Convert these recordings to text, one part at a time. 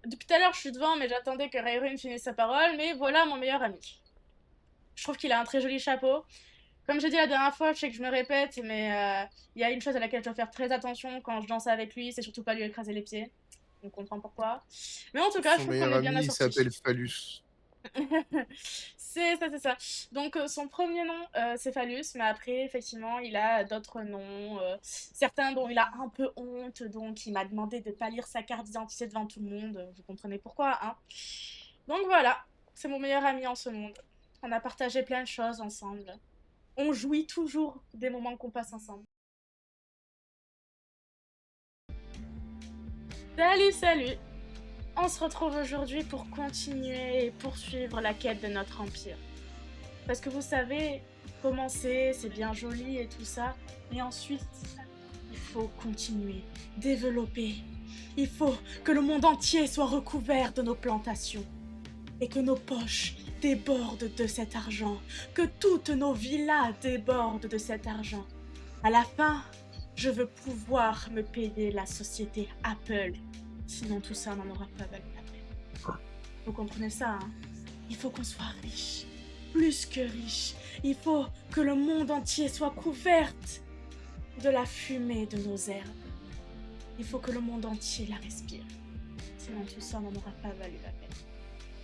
Depuis tout à l'heure, je suis devant, mais j'attendais que Rayrun finisse sa parole. Mais voilà mon meilleur ami. Je trouve qu'il a un très joli chapeau. Comme j'ai dit la dernière fois, je sais que je me répète, mais il y a une chose à laquelle je dois faire très attention quand je danse avec lui, c'est surtout pas lui écraser les pieds. On comprend pourquoi. Mais en tout cas, je Son trouve qu'on meilleur est bien ami, il s'appelle assortis. Phallus. C'est ça, c'est ça. Donc son premier nom, c'est Phallus, mais après, effectivement, il a d'autres noms. Certains dont il a un peu honte, donc il m'a demandé de pas lire sa carte d'identité devant tout le monde. Vous comprenez pourquoi, hein? Donc voilà, c'est mon meilleur ami en ce monde. On a partagé plein de choses ensemble. On jouit toujours des moments qu'on passe ensemble. Salut, salut! On se retrouve aujourd'hui pour continuer et poursuivre la quête de notre empire. Parce que vous savez, commencer, c'est bien joli et tout ça, mais ensuite, il faut continuer, développer. Il faut que le monde entier soit recouvert de nos plantations et que nos poches débordent de cet argent, que toutes nos villas débordent de cet argent. À la fin, je veux pouvoir me payer la société Apple. Sinon, tout ça n'en aura pas valu la peine. Vous comprenez ça, hein? Il faut qu'on soit riche. Plus que riche. Il faut que le monde entier soit couvert de la fumée de nos herbes. Il faut que le monde entier la respire. Sinon, tout ça n'en aura pas valu la peine.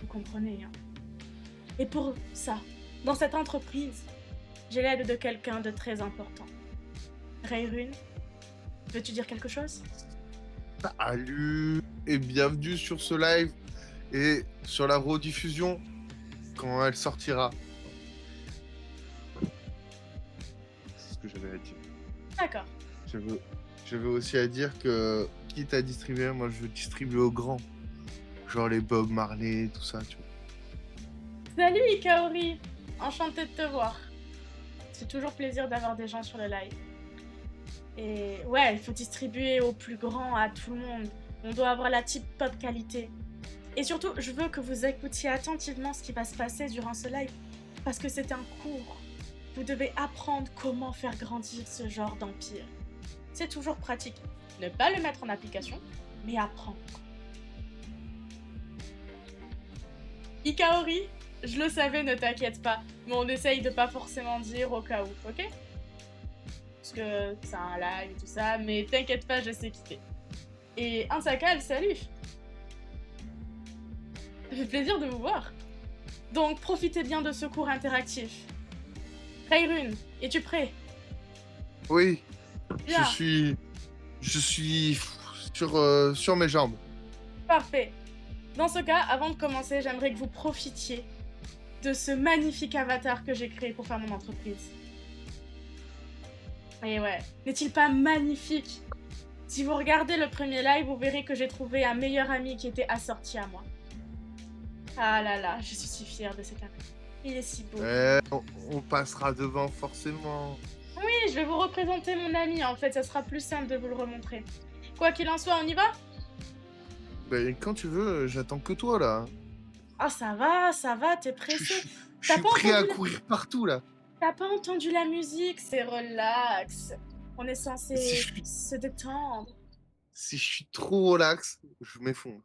Vous comprenez, hein? Et pour ça, dans cette entreprise, j'ai l'aide de quelqu'un de très important. Rayrun, veux-tu dire quelque chose? Salut et bienvenue sur ce live et sur la rediffusion quand elle sortira. C'est ce que j'avais à dire. D'accord. J'avais aussi à dire que quitte à distribuer, moi je veux distribuer aux grands. Genre les Bob Marley, tout ça, tu vois. Salut Ikaori! Enchantée de te voir. C'est toujours plaisir d'avoir des gens sur le live. Et ouais, il faut distribuer au plus grand, à tout le monde. On doit avoir la type pop qualité. Et surtout, je veux que vous écoutiez attentivement ce qui va se passer durant ce live. Parce que c'est un cours. Vous devez apprendre comment faire grandir ce genre d'empire. C'est toujours pratique. Ne pas le mettre en application, mais apprendre. Ikaori, je le savais, ne t'inquiète pas. Mais on essaye de pas forcément dire au cas où, ok? Parce que c'est un live et tout ça, mais t'inquiète pas, je sais qui t'es. Et un Sakal, salut! Ça fait plaisir de vous voir. Donc profitez bien de ce cours interactif. Rayrun, es-tu prêt? Oui, je Bien, suis. Je suis sur mes jambes. parfait. Dans ce cas, avant de commencer, j'aimerais que vous profitiez de ce magnifique avatar que j'ai créé pour faire mon entreprise. Et ouais, n'est-il pas magnifique? Si vous regardez le premier live, vous verrez que j'ai trouvé un meilleur ami qui était assorti à moi. Ah là là, je suis si fière de cet ami. Il est si beau. On passera devant forcément. Oui, je vais vous représenter mon ami, en fait, ça sera plus simple de vous le remontrer. Quoi qu'il en soit, on y va? Ben, quand tu veux, j'attends que toi là. Ah, ça va, t'es Je pressé. suis je T'as suis pas prêt à entendu la... courir partout là. T'as pas entendu la musique, c'est relax. On est Si censé je suis, se détendre. si je suis trop relax, je m'effondre.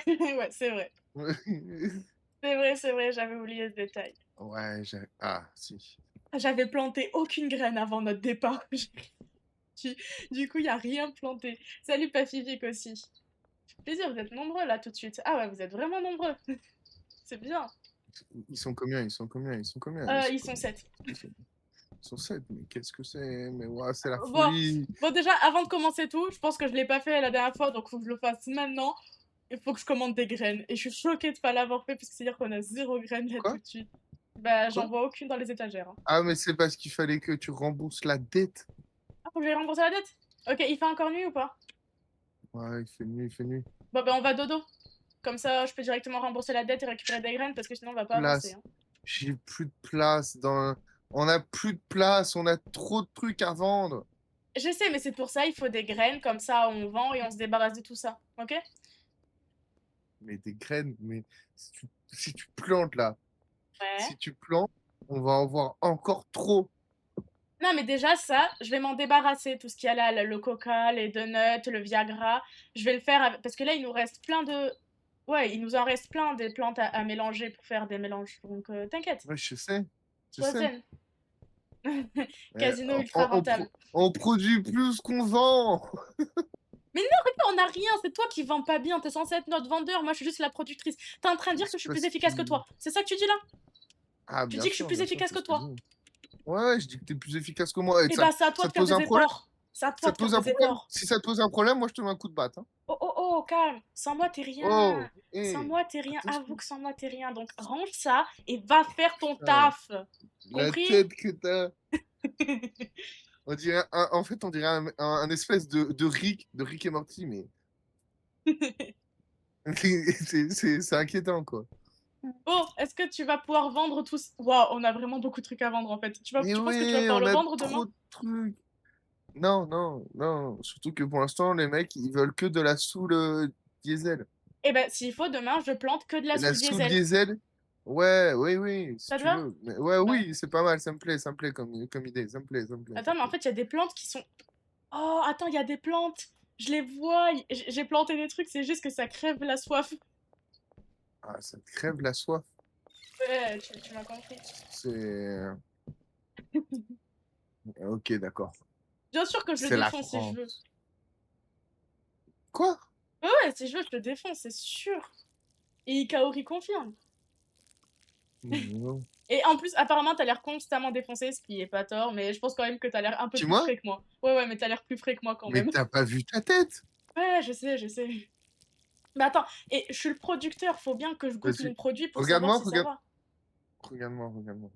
Ouais, c'est vrai. C'est vrai, j'avais oublié ce détail. Ouais, ah, si. J'avais planté aucune graine avant notre départ. Du, du coup, il a rien planté. Salut Pacifique aussi. Plaisir, vous êtes nombreux là tout de suite. Ah ouais, vous êtes vraiment nombreux. C'est bien. Ils sont combien? Ils sont combien? Ils sont combien? Ils sont Ils sont combien? 7. Ils sont, ils sont 7, mais qu'est-ce que c'est? Mais ouais, c'est la Bon, folie. bon, déjà, avant de commencer tout, je pense que je l'ai pas fait la dernière fois, donc faut que je le fasse maintenant. Il faut que je commande des graines. Et je suis choquée de pas l'avoir fait, parce que c'est-à-dire qu'on a zéro graine là Quoi? tout de suite. Bah, j'en Quoi? vois aucune dans les étagères, hein. Ah, mais c'est parce qu'il fallait que tu rembourses la dette. Ah, faut que j'aille rembourser la dette? Ok, il fait encore nuit ou pas? Ouais, il fait nuit, il fait nuit. Bon, ben on va dodo. Comme ça, je peux directement rembourser la dette et récupérer des graines, parce que sinon on va pas avancer, Place. hein. J'ai plus de place dans. On a plus de place, on a trop de trucs à vendre. Je sais, mais c'est pour ça, il faut des graines, comme ça on vend et on se débarrasse de tout ça, ok? Mais des graines, mais si tu plantes là, Ouais. si tu plantes, on va en voir encore trop. Non, mais déjà, ça, je vais m'en débarrasser. Tout ce qu'il y a là, le coca, les donuts, le Viagra, je vais le faire parce que là, il nous reste plein de. Ouais, il nous en reste plein des plantes à mélanger pour faire des mélanges. Donc t'inquiète, Ouais, je sais. Je sois sais. zen. Mais Casino ultra rentable. on produit plus qu'on vend. Mais non, on n'a rien, c'est toi qui vends pas bien, t'es censé être notre vendeur, moi je suis juste la productrice. T'es en train de dire que C'est je suis plus parce efficace que que... toi. C'est ça que tu dis là? Ah, Tu dis que je suis plus bien sûr, efficace c'est que ce que je toi. dis. Ouais, je dis que t'es plus efficace que moi. Et Eh ben c'est à toi ça de te faire pose des un problème? efforts. C'est à toi Ça de te faire pose un des problème? efforts. Si ça te pose un problème, moi je te mets un coup de batte, hein. Oh oh oh, calme. Sans moi t'es Oh, rien. Sans hé, moi t'es rien. Avoue attention. que sans moi t'es rien. Donc range ça et va faire ton Ah, taf. la Compris? tête que t'as. On dirait en fait, on dirait un espèce de Rick et Morty, mais c'est inquiétant, quoi. Bon, est-ce que tu vas pouvoir vendre tous? Waouh, on a vraiment beaucoup de trucs à vendre en fait. Mais Tu penses que tu vas oui, pouvoir on le a vendre demain? trop de trucs. Non, non, non. Surtout que pour l'instant, les mecs, ils veulent que de la soul diesel. Eh ben s'il faut demain je plante que de la Et la soude soul diesel. diesel, ouais, oui, oui, si Ça te tu va? veux. Mais, ouais, Bah oui, c'est pas mal, ça me plaît comme idée, ça attends, me mais en plaît. fait il y a des plantes qui sont. Oh attends, il y a des plantes. Je les vois. J'ai planté des trucs. C'est juste que ça crève la soif. Ah, ça te crève la soif. Ouais, tu m'as compris. C'est... Ok, d'accord. Bien sûr que je le C'est la défonce si je veux. France. Quoi? Ouais, ouais, si je veux, je le défonce, c'est sûr. Et Ikaori confirme. Non. Et en plus, apparemment, t'as l'air constamment défoncé, ce qui est pas tort, mais je pense quand même que t'as l'air un peu Tu plus vois? frais que moi. Ouais, ouais, mais t'as l'air plus frais que moi quand Mais même. t'as pas vu ta tête? Ouais, je sais, je sais. Mais attends, et je suis le producteur, faut bien que je goûte Vas-y. mon produit pour savoir Regarde-moi, si ça regarde. va. Regarde-moi.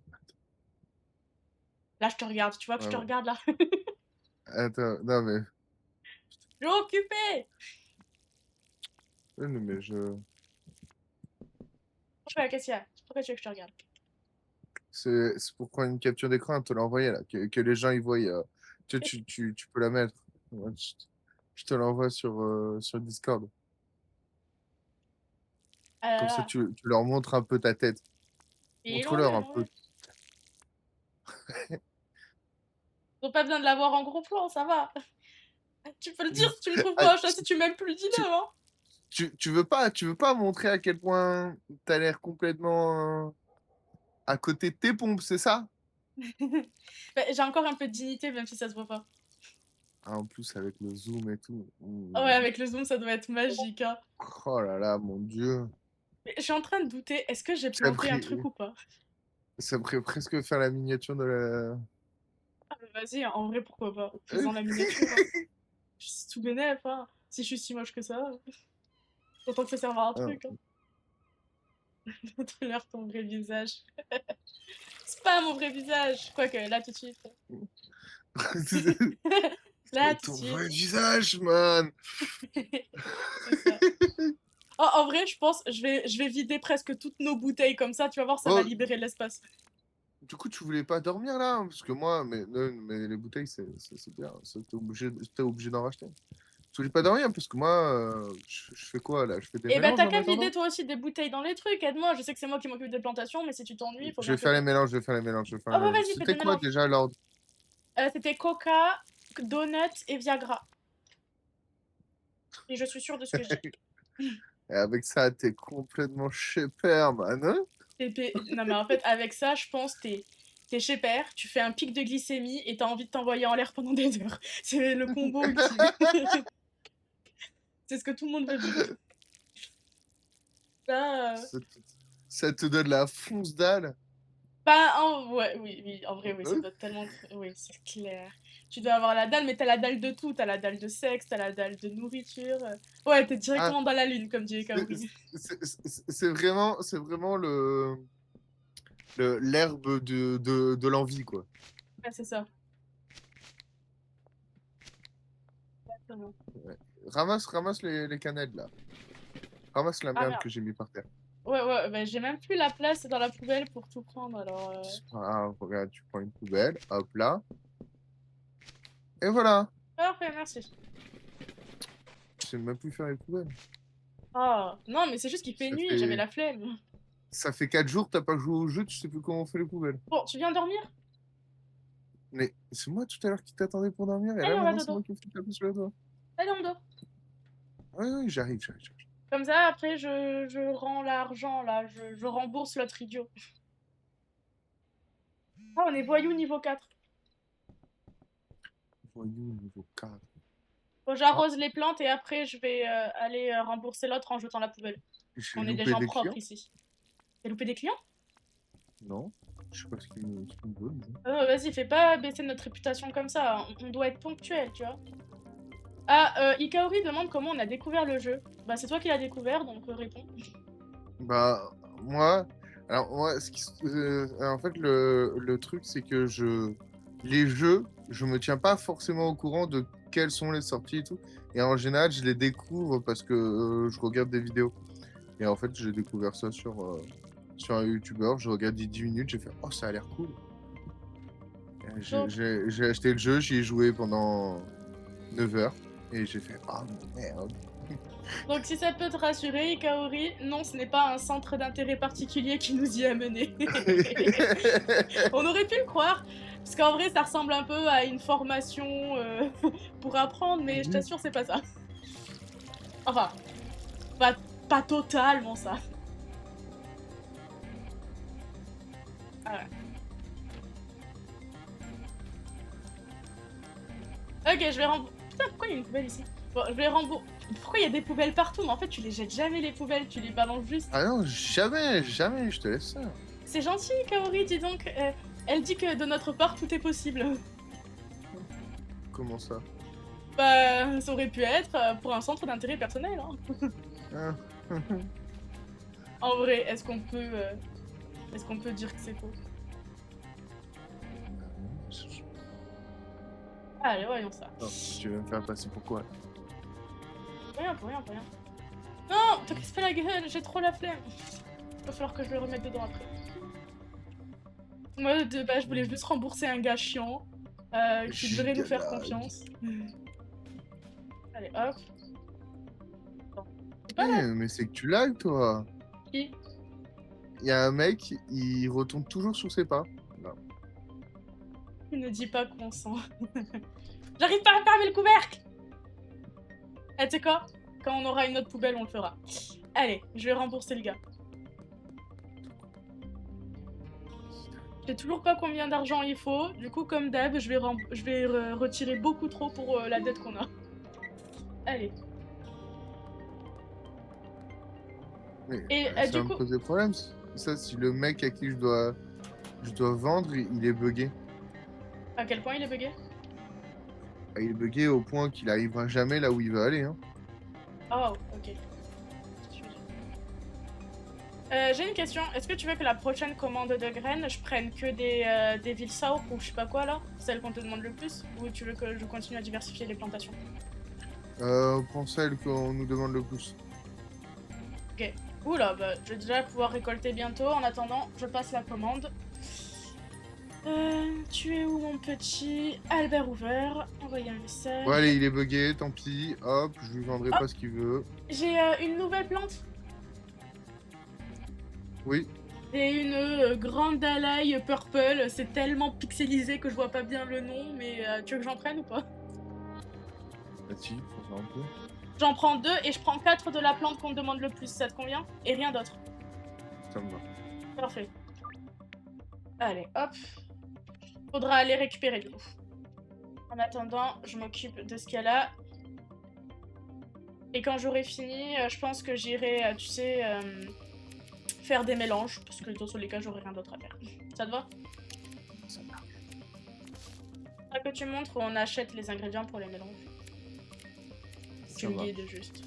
Là, je te regarde, tu vois que je Ouais, te ouais. regarde là. Attends, non mais... Je suis occupée! Ouais, non, mais je... Pourquoi, qu'est-ce qu'il y a? Pourquoi tu veux que je te regarde? C'est pour prendre une capture d'écran, te l'envoyer là, que les gens y voient. Tu peux la mettre. Ouais, je te l'envoie sur Discord. Ah là Comme ça, là, tu leur montres un peu ta tête. il est long, Montre-leur un il en peu. vrai. Ils ont pas besoin de l'avoir en gros plan, ça va. Tu peux le dire si tu me trouves Ah, moche, hein, si tu m'aimes plus, dis-le, tu, hein. tu veux pas montrer à quel point t'as l'air complètement à côté de tes pompes, c'est ça? Bah, j'ai encore un peu de dignité, même si ça se voit pas. Ah, en plus, avec le zoom et tout. Ah ouais, avec le zoom, ça doit être magique, hein. Oh là là, mon Dieu. Mais je suis en train de douter, est-ce que j'ai Ça a planté un pris, truc ou pas? ça pourrait presque faire la miniature de la. Ah bah vas-y, hein, en vrai, pourquoi pas. Faisons la miniature, hein. Je suis tout bénef, hein. Si je suis si moche que ça, autant que ça serve à un Ah. truc, hein. Montre-leur ton vrai visage. C'est pas mon vrai visage! Quoique, là, tout de suite. Là, tout de Ton suite. vrai visage, man. C'est ça. Oh, en vrai, je pense, je vais vider presque toutes nos bouteilles comme ça, tu vas voir, ça va Oh, libérer de l'espace. du coup, tu voulais pas dormir là? Parce que moi, non, mais les bouteilles, c'est bien. T'es obligé d'en racheter. Tu voulais pas dormir? Parce que moi, je fais quoi là? Je fais des Et bah, mélanges t'as en qu'à vider attendant? toi aussi des bouteilles dans les trucs, aide-moi. Je sais que c'est moi qui m'occupe des plantations, mais si tu t'ennuies, faut Je bien vais faire les t'aider. mélanges, je vais faire les mélanges, je vais faire Oh les bah mélanges. vas-y, fais tes C'était quoi mélanges. déjà l'ordre? C'était Coca, Donuts et Viagra. Et je suis sûre de ce que je dis. Et avec ça, t'es complètement père, man, hein? Non mais en fait, avec ça, je pense t'es chez père, tu fais un pic de glycémie et t'as envie de t'envoyer en l'air pendant des heures. C'est le combo ultime. C'est ce que tout le monde veut vivre. Là, Ça te, ça te donne la fonce dalle. ouais, oui, oui, en vrai, oui, ça doit tellement oui, c'est clair. Tu dois avoir la dalle, mais t'as la dalle de tout. T'as la dalle de sexe, t'as la dalle de nourriture. Ouais, t'es Ah, directement dans la lune, comme dit Kaori. c'est vraiment l'herbe de l'envie, quoi. Ouais, c'est ça. Exactement. Ouais. Ramasse les canettes, là. Ramasse la Ah merde merde. que j'ai mis par terre. Ouais, ouais, bah, j'ai même plus la place dans la poubelle pour tout prendre, alors... C'est pas grave, regarde, tu prends une poubelle, hop là, et voilà. Parfait, merci. Je sais même plus faire les poubelles. Ah, non, mais c'est juste qu'il fait Ça nuit, j'avais fait, la flemme. ça fait 4 jours que t'as pas joué au jeu, tu sais plus comment on fait les poubelles. Bon, tu viens dormir? Mais c'est moi tout à l'heure qui t'attendais pour dormir, et Allez, là on va maintenant c'est dodo. moi qui me fais taper sur la doigt. Allez, on dort. Oui, oui, j'arrive. Comme ça, après, je rends l'argent, là. Je rembourse l'autre idiot. Ah, on est voyou niveau 4. Voyou niveau 4. Bon, Ah, j'arrose les plantes et après, je vais aller rembourser l'autre en jetant la poubelle. j'ai On est des loupé gens des propres clients? ici. T'as loupé des clients? Non. Je sais pas ce qu'ils me veulent. Vas-y, fais pas baisser notre réputation comme ça. On doit être ponctuel, tu vois. Ah, Ikaori demande comment on a découvert le jeu. Bah, c'est toi qui l'as découvert, donc réponds. Bah, moi, alors, moi, en fait, le truc, c'est que les jeux, je me tiens pas forcément au courant de quelles sont les sorties et tout. Et en général, je les découvre parce que je regarde des vidéos. Et en fait, j'ai découvert ça sur un YouTuber. Je regarde 10 minutes, j'ai fait, oh, ça a l'air cool. Donc, J'ai acheté le jeu, j'y ai joué pendant 9 heures. Et j'ai fait, ah, merde. donc, si ça peut te rassurer, Ikaori, non, ce n'est pas un centre d'intérêt particulier qui nous y a menés. On aurait pu le croire, parce qu'en vrai, ça ressemble un peu à une formation pour apprendre, mais je t'assure, c'est pas ça. Enfin, pas, pas totalement ça. Ah ouais. Ok, je vais rembourser. Putain, pourquoi il y a une poubelle ici? Bon, je vais rembourser. Pourquoi il y a des poubelles partout? Mais en fait, tu les jettes jamais les poubelles, tu les balances juste. Ah non, jamais, jamais, je te laisse ça. C'est gentil, Kaori, dis donc. Elle dit que de notre part, tout est possible. Comment ça? Bah, ça aurait pu être pour un centre d'intérêt personnel. Hein. Ah. En vrai, est-ce qu'on peut dire que c'est faux? Allez, voyons ça. Non, tu veux me faire passer pour quoi? Pour rien, pour rien, pour rien. Non, te casse pas la gueule, j'ai trop la flemme. Va falloir que je le remette dedans après. Moi, de base, je voulais juste rembourser un gars chiant qui devrait nous faire confiance. Allez, hop. Bon. C'est pas là. Mais c'est que tu lagues, toi. Qui? Il y a un mec, il retombe toujours sur ses pas. Non. Il ne dit pas qu'on sent. J'arrive pas à fermer le couvercle. Eh, tu sais quoi? Quand on aura une autre poubelle, on le fera. Allez, je vais rembourser le gars. Je sais toujours pas combien d'argent il faut. Du coup, comme d'hab, je vais retirer beaucoup trop pour la dette qu'on a. Allez. Mais Et ça du va me coup... poser problème. Ça, si le mec à qui je dois vendre, il est buggé. À quel point il est bugué? Ah, il est buggé au point qu'il arrivera jamais là où il veut aller. Hein. Oh, ok. J'ai une question. Est-ce que tu veux que la prochaine commande de graines, je prenne que des villes saures ou je sais pas quoi là? Celles qu'on te demande le plus? Ou tu veux que je continue à diversifier les plantations? Prends celle qu'on nous demande le plus. Ok. Oula, bah, je vais déjà pouvoir récolter bientôt. En attendant, je passe la commande. Tu es où mon petit Albert Hoover? Envoyer un message. Bon, allez, il est buggé, tant pis. Hop, je lui vendrai pas ce qu'il veut. J'ai une nouvelle plante. Oui. Et une grande dahlia purple. C'est tellement pixelisé que je vois pas bien le nom, mais tu veux que j'en prenne ou pas? Bah si, faut faire un peu. J'en prends 2 et je prends 4 de la plante qu'on me demande le plus. Ça te convient? Et rien d'autre. Ça me va. Parfait. Allez, hop. Faudra aller récupérer du coup. En attendant, je m'occupe de ce qu'il y a là. Et quand j'aurai fini, je pense que j'irai, tu sais, faire des mélanges. Parce que dans tous les cas, j'aurai rien d'autre à faire. Ça te va? Ça marche. Faudra que tu montres où on achète les ingrédients pour les mélanges. Tu me guides juste.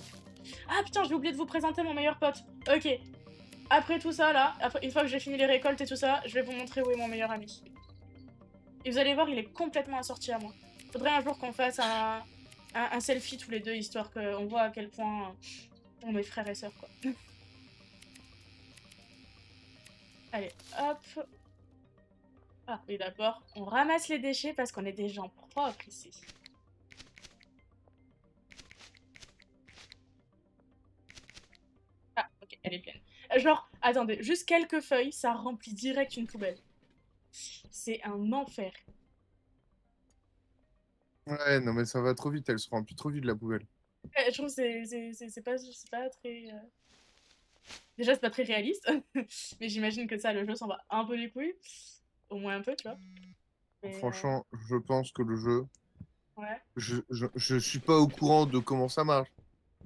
Ah putain, j'ai oublié de vous présenter mon meilleur pote. Ok. Après tout ça, là, une fois que j'ai fini les récoltes et tout ça, je vais vous montrer où est mon meilleur ami. Et vous allez voir, il est complètement assorti à moi. Faudrait un jour qu'on fasse un selfie tous les deux, histoire qu'on voit à quel point on est frères et sœurs, quoi. Allez, hop. Ah, oui, d'abord, on ramasse les déchets parce qu'on est des gens propres ici. Ah, ok, elle est pleine. Genre, attendez, juste quelques feuilles, ça remplit direct une poubelle. C'est un enfer. Ouais, non mais ça va trop vite, elle se remplit trop vite la poubelle. Je trouve que c'est pas très. Déjà, c'est pas très réaliste. Mais j'imagine que ça, le jeu s'en va un peu les couilles. Au moins un peu, tu vois. Mais Franchement, je pense que le jeu, ouais. je suis pas au courant de comment ça marche,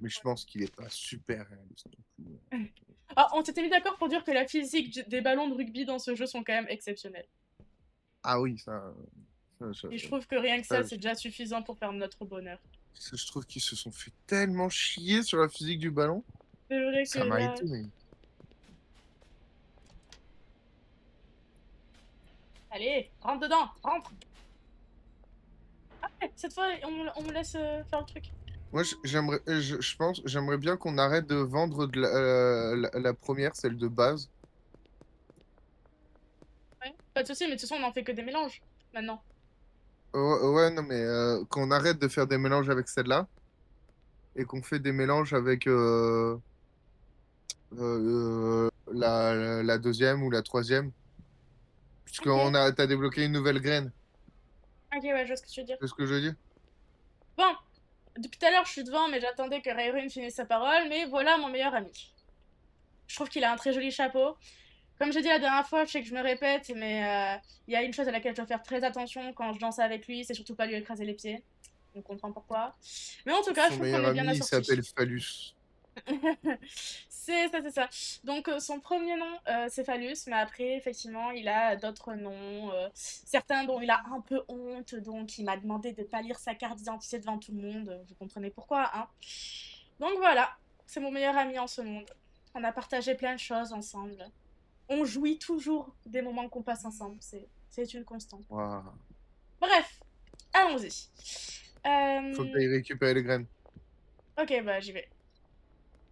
mais je pense qu'il est pas super réaliste non plus. Ah, on s'était mis d'accord pour dire que la physique des ballons de rugby dans ce jeu sont quand même exceptionnelles. Ah oui, Et je trouve que rien que ça, ça, c'est déjà suffisant pour faire notre bonheur. je trouve qu'ils se sont fait tellement chier sur la physique du ballon. C'est vrai que Ça m'a là. étonné. Allez, rentre dedans, rentre! Cette fois, on me laisse faire le truc. Moi, je pense, j'aimerais bien qu'on arrête de vendre la première, celle de base. Ouais. Pas de soucis, mais de toute façon, on en fait que des mélanges maintenant. Ouais, ouais, non, mais qu'on arrête de faire des mélanges avec celle-là et qu'on fait des mélanges avec la deuxième ou la troisième. Ok, T'as débloqué une nouvelle graine. ok, ouais, je vois ce que tu veux dire. C'est ce que je veux dire? Bon, depuis tout à l'heure, je suis devant, mais j'attendais que Rayrun finisse sa parole, mais voilà mon meilleur ami. Je trouve qu'il a un très joli chapeau. Comme j'ai dit la dernière fois, je sais que je me répète, mais il y a une chose à laquelle je dois faire très attention quand je danse avec lui, c'est surtout pas lui écraser les pieds. On comprend pourquoi. Mais en tout cas, je Son trouve qu'on meilleur est bien ami, il s'appelle assortis. Phallus. C'est ça, c'est ça. Donc son premier nom, c'est Phallus, mais après, effectivement, il a d'autres noms. Certains dont il a un peu honte, donc il m'a demandé de pas lire sa carte d'identité devant tout le monde. Vous comprenez pourquoi, hein? Donc voilà, c'est mon meilleur ami en ce monde. On a partagé plein de choses ensemble. On jouit toujours des moments qu'on passe ensemble. C'est une constante. Waouh. Bref, allons-y. Faut que Euh, t'ailles récupérer les graines. Ok, bah j'y vais.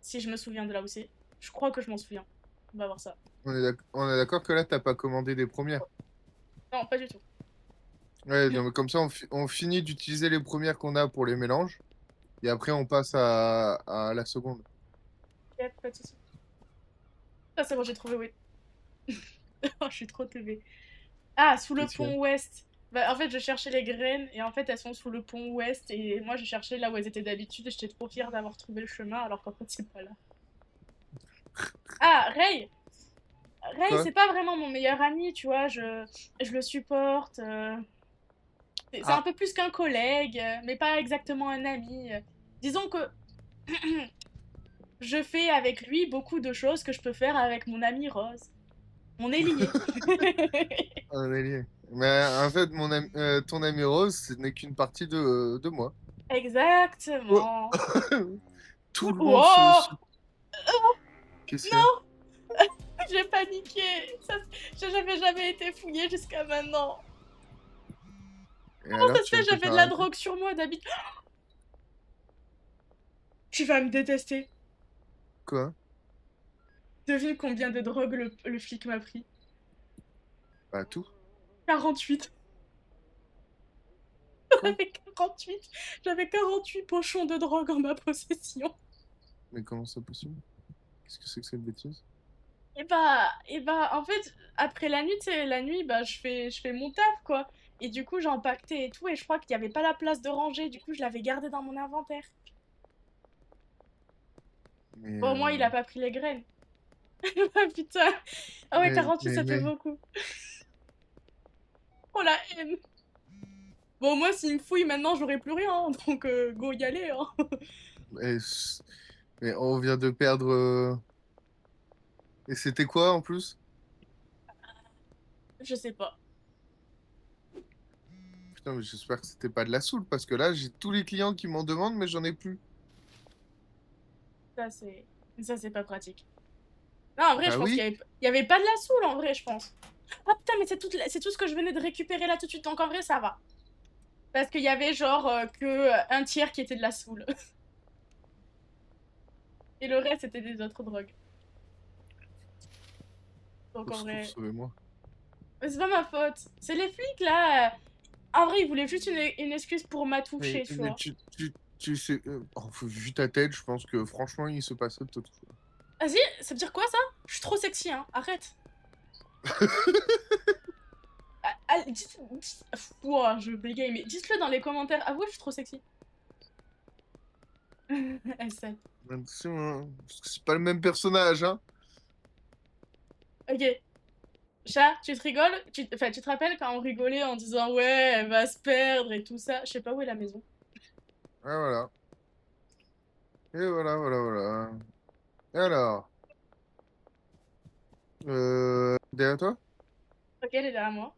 Si je me souviens de là où c'est. Je crois que je m'en souviens. On va voir ça. On est d'accord que là, t'as pas commandé des premières. Non, pas du tout. Ouais, non, mais comme ça, on finit d'utiliser les premières qu'on a pour les mélanges. Et après, on passe à la seconde. Yep, pas de soucis. Ah, c'est bon, j'ai trouvé, oui. Oh, je suis trop teubée. Ah, sous le Qu'est-ce qu'il y a? pont ouest. Bah, en fait, je cherchais les graines et en fait, elles sont sous le pont ouest. Et moi, je cherchais là où elles étaient d'habitude et j'étais trop fière d'avoir trouvé le chemin alors qu'en fait, c'est pas là. Ah, Ray! Ray, Quoi? c'est pas vraiment mon meilleur ami, tu vois. Je le supporte. C'est un Ah, peu plus qu'un collègue, mais pas exactement un ami. Disons que je fais avec lui beaucoup de choses que je peux faire avec mon ami Rose. On est liés. on est liés. Mais en fait, ton ami Rose, ce n'est qu'une partie de moi. Oh. Exactement. Tout le monde Oh Qu'est-ce qu'il y a? non, j'ai paniqué. Ça, j'avais jamais été fouillée jusqu'à maintenant. Et Comment alors, ça se tu fait, vas te j'avais faire de la arrêter? drogue sur moi d'habitude. Tu vas me détester. Quoi? Devine combien de drogue le flic m'a pris. Bah, tout. 48. Quoi? J'avais 48. J'avais 48 pochons de drogue en ma possession. Mais comment c'est possible? Qu'est-ce que c'est que cette bêtise? En fait, après la nuit, tu sais, la nuit, bah, je fais mon taf, quoi. Et du coup, j'ai empaqueté et tout, et je crois qu'il n'y avait pas la place de ranger, du coup, je l'avais gardé dans mon inventaire. Mais, Bon, au moins, il a pas pris les graines. Ah putain. Ah ouais, 48, ça fait mais, beaucoup. Oh la haine. Bon, moi, s'il me fouille maintenant, j'aurai plus rien, hein, donc go y aller, hein. mais, mais on vient de perdre. Et c'était quoi en plus? Je sais pas. Putain, mais j'espère que c'était pas de la soul parce que là, j'ai tous les clients qui m'en demandent, mais j'en ai plus. Ça, c'est... Ça, c'est pas pratique. Non, en vrai, je Bah pense oui, il y avait pas de la soule, en vrai, je pense. Ah putain, mais c'est tout ce que je venais de récupérer là tout de suite, donc en vrai, ça va. Parce qu'il y avait genre que un tiers qui était de la soule. Et le reste, c'était des autres drogues. Donc au en secours, vrai... sauvez-moi. Mais c'est pas ma faute. C'est les flics, là. En vrai, ils voulaient juste une excuse pour m'attoucher, tu Mais vois. tu sais, oh, vu ta tête, je pense que franchement, il se passerait de toute façon. Vas-y, ça veut dire quoi, ça? Je suis trop sexy, hein. Arrête. Ah, ah, Ouah, je bégaye, mais dites-le dans les commentaires. Avouez, je suis trop sexy. S7. Attention, hein, parce que c'est pas le même personnage, hein. Ok. Chat, tu te rigoles? Enfin, tu te rappelles quand on rigolait en disant ouais, elle va se perdre et tout ça? Je sais pas où est la maison. Ah, voilà. Et voilà, voilà, voilà. Et alors, derrière toi? Ok, elle est derrière moi.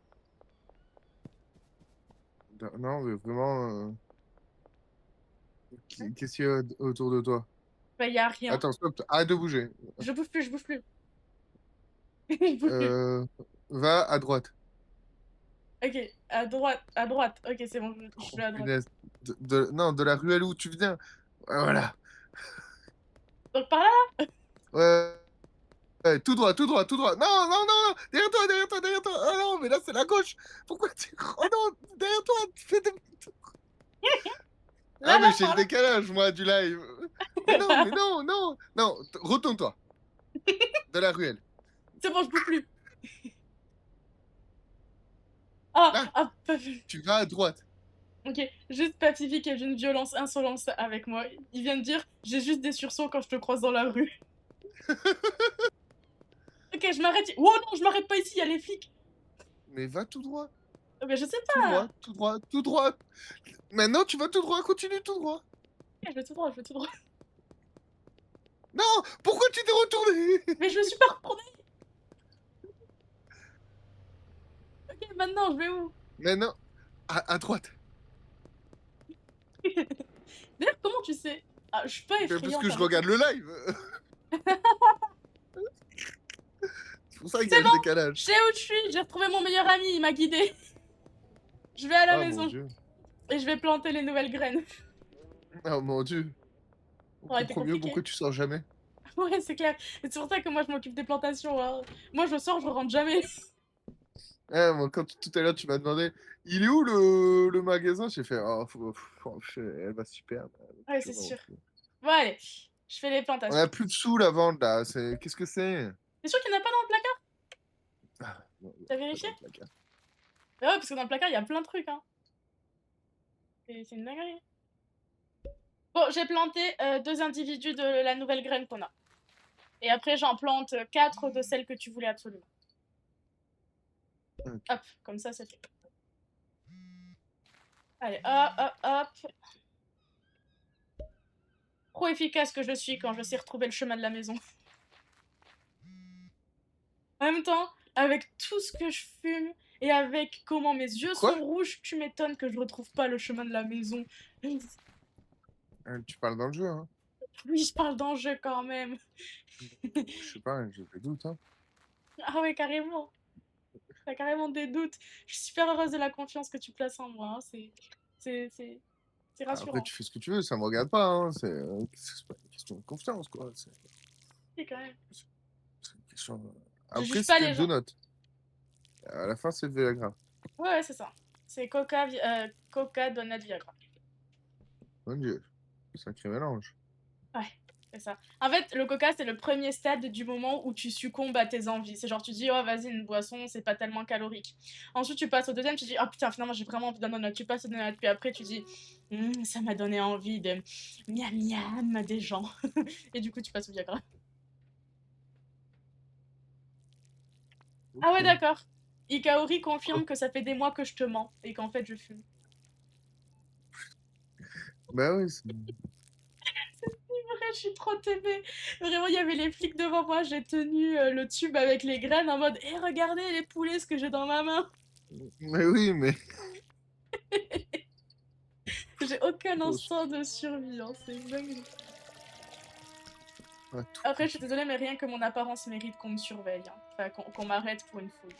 Non, mais vraiment, Hein. qu'est-ce qu'il y a autour de toi? Bah, y a rien. Attends, stop, arrête de bouger. Je bouge plus, je bouge plus. Je bouge plus. Euh, va à droite. Ok, à droite. Ok, c'est bon, je Oh, vais à droite. punaise. Non, de la ruelle où tu viens. Ouais, voilà. Donc par là? Ouais, ouais, tout droit, tout droit, tout droit. Non, non, non, non, derrière toi, derrière toi, derrière toi. Ah non, mais là, c'est la gauche. Pourquoi tu... Oh non, derrière toi, tu fais des... Ah, Là, mais là, j'ai le par là. décalage, moi, du live. Mais non, mais non, non. Non, retourne-toi. De la ruelle. C'est bon, je bouge plus. Ah, Là, ah, tu vas à droite. ok, juste Pacifique est d'une violence insolente avec moi. Il vient de dire j'ai juste des sursauts quand je te croise dans la rue. Ok, je m'arrête. Oh non, je m'arrête pas ici, il y a les flics. Mais va tout droit. Mais je sais Tout pas. droit, tout droit, tout droit. Maintenant, tu vas tout droit, continue tout droit. Ok, je vais tout droit, je vais tout droit. Non, pourquoi tu t'es retourné? Mais je me suis pas retournée. Ok, maintenant, je vais où? Maintenant, à droite. D'ailleurs, comment tu sais? Ah, je suis pas Ben, parce effrayante que je avec toi. regarde le live. C'est pour ça qu'il y C'est a le bon, décalage. je sais où je suis, j'ai retrouvé mon meilleur ami, il m'a guidé. Je vais à la Oh mon maison dieu. et je vais planter les nouvelles graines. Oh mon dieu. On Ça aurait été comprend mieux compliqué. pourquoi tu sors jamais. Ouais, c'est clair. Et c'est pour ça que moi je m'occupe des plantations, hein. Moi je sors, je rentre jamais. Moi, quand tout à l'heure tu m'as demandé, il est où le magasin? J'ai fait, oh, elle va se perdre. Elle va Ouais, plus c'est jamais sûr. retrouver. Bon, allez, je fais les On plantations. a plus de sous la vente là. Qu'est-ce que c'est? T'es sûr qu'il n'y en a pas dans le placard? Ah, non, T'as pas vérifié? dans le placard. Bah ouais, parce que dans le placard il y a plein de trucs, hein. C'est une dinguerie. Bon, j'ai planté deux individus de la nouvelle graine qu'on a. Et après, j'en plante quatre de celles que tu voulais absolument. Ok. Hop, comme ça, c'est fait. Allez, hop, hop, hop. Trop efficace que je suis quand je sais retrouver le chemin de la maison. En même temps, avec tout ce que je fume et avec comment mes yeux Quoi? sont rouges, tu m'étonnes que je retrouve pas le chemin de la maison. Tu parles dans le jeu, hein? Oui, je parle d'enjeu quand même. Je sais pas, j'ai des doutes, hein. Ah ouais, carrément. T'as carrément des doutes. Je suis super heureuse de la confiance que tu places en moi, hein. C'est, c'est, c'est Après, rassurant. tu fais ce que tu veux, ça me regarde pas, hein. C'est pas une question de confiance, quoi. Oui, quand même. C'est une question. Je Après, juge pas c'était les deux gens. notes. À la fin, c'est le Viagra. Ouais, ouais, c'est ça. C'est Coca, Coca, Donut, Viagra. Mon Dieu, sacré mélange. Ouais, c'est ça. En fait, le Coca, c'est le premier stade du moment où tu succombes à tes envies. C'est genre, tu dis, oh, vas-y, une boisson, c'est pas tellement calorique. Ensuite, tu passes au deuxième, tu dis, oh putain, finalement, j'ai vraiment envie d'un donut. Tu passes au donut, puis après, tu dis, ça m'a donné envie de miam miam des gens. Et du coup, tu passes au Viagra. Ah ouais, Ok. d'accord. Ikaori confirme que ça fait des mois que je te mens et qu'en fait, je fume. Bah oui, Ouais, je suis trop teubée. Vraiment, il y avait les flics devant moi, j'ai tenu le tube avec les graines en mode, hé, regardez les poulets, ce que j'ai dans ma main. mais oui, mais. J'ai aucun Oh, instinct de survie, hein, c'est une dinguerie. ouais, tout Après, je suis petit. désolée, mais rien que mon apparence mérite qu'on me surveille, hein. Enfin, qu'on m'arrête pour une fouille.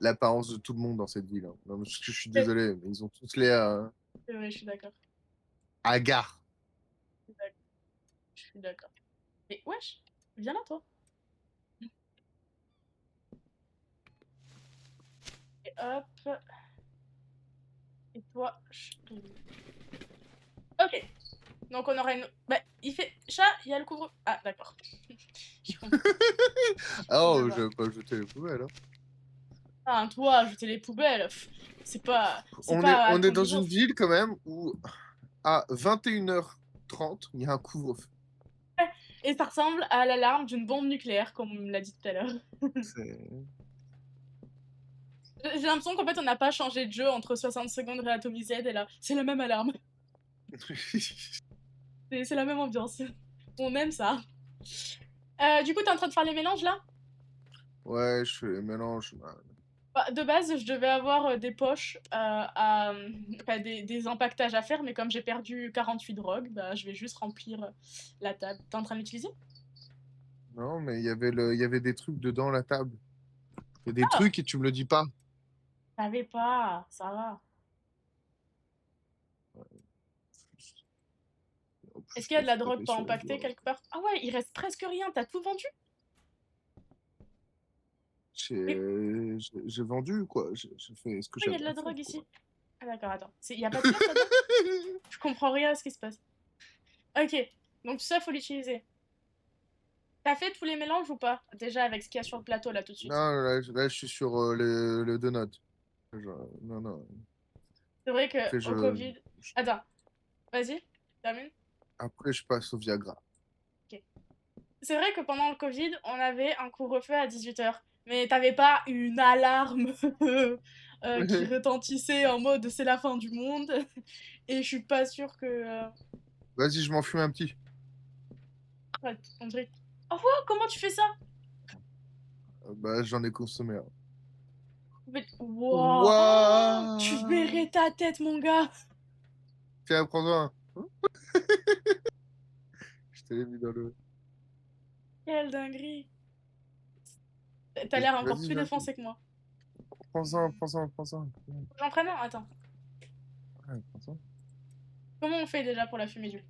L'apparence de tout le monde dans cette ville, hein. Non, parce que je suis C'est désolé, mais ils ont tous l'air c'est vrai, je suis d'accord. hagards. Je suis d'accord. Je suis d'accord. Mais wesh, viens là, toi. Et hop. Et toi, ok. Donc on aura une. Bah, il fait. Chat, il y a le couvre. Ah, d'accord. J'ai compris. Oh, D'accord. je vais pas jeter les poubelles, hein. Ah, toi, jeter les poubelles, c'est pas. C'est On est, pas à on est ton dans niveau. une ville quand même où à 21h30, il y a un couvre-feu. Et ça ressemble à l'alarme d'une bombe nucléaire, comme on me l'a dit tout à l'heure. C'est J'ai l'impression qu'en fait, on n'a pas changé de jeu entre 60 secondes réatomisées et là, c'est la même alarme. C'est la même ambiance. On aime ça. Du coup, t'es en train de faire les mélanges là? Ouais, je fais les mélanges. Bah, de base, je devais avoir des poches enfin, des empaquetages à faire, mais comme j'ai perdu 48 drogues, bah, je vais juste remplir la table. T'es en train de l'utiliser? Non, mais il y avait des trucs dedans la table. Il y a des Ah, trucs et tu me le dis pas. t'avais pas, ça va. En Est-ce plus, qu'il je y a me de la fais drogue taper pas sur les empaquetée doigts. quelque part? Ah ouais, il reste presque rien, t'as tout vendu? Mais J'ai vendu, quoi. J'ai fait ce que pourquoi il y a j'avais de à la faire, drogue quoi. ici? Ah d'accord, attends. Il y a pas de clope là-dedans? Je comprends rien à ce qui se passe. Ok, donc tout ça, faut l'utiliser. T'as fait tous les mélanges ou pas? Déjà avec ce qu'il y a sur le plateau là tout de suite. Non, là, je suis sur les deux notes. Non, non. C'est vrai Après, que au Covid... Attends, vas-y, termine. après, je passe au Viagra. Ok. C'est vrai que pendant le Covid, on avait un couvre-feu à 18h. Mais t'avais pas une alarme qui retentissait en mode c'est la fin du monde. Et je suis pas sûre que. Vas-y, je m'en fume un petit. Ouais, on dirait. Oh, wow, comment tu fais ça? Bah, j'en ai consommé un. Wow, oh, tu Waouh! verrais ta tête, mon gars. Tiens, prends-en un. Je te l'ai mis dans le. Quelle dinguerie. T'as l'air encore Vas-y, plus vas-y. défoncé que moi. Prends-en, prends-en, prends-en. J'en prenne un? Attends. Ouais, prends-en. Comment on fait déjà pour la fumée du coup?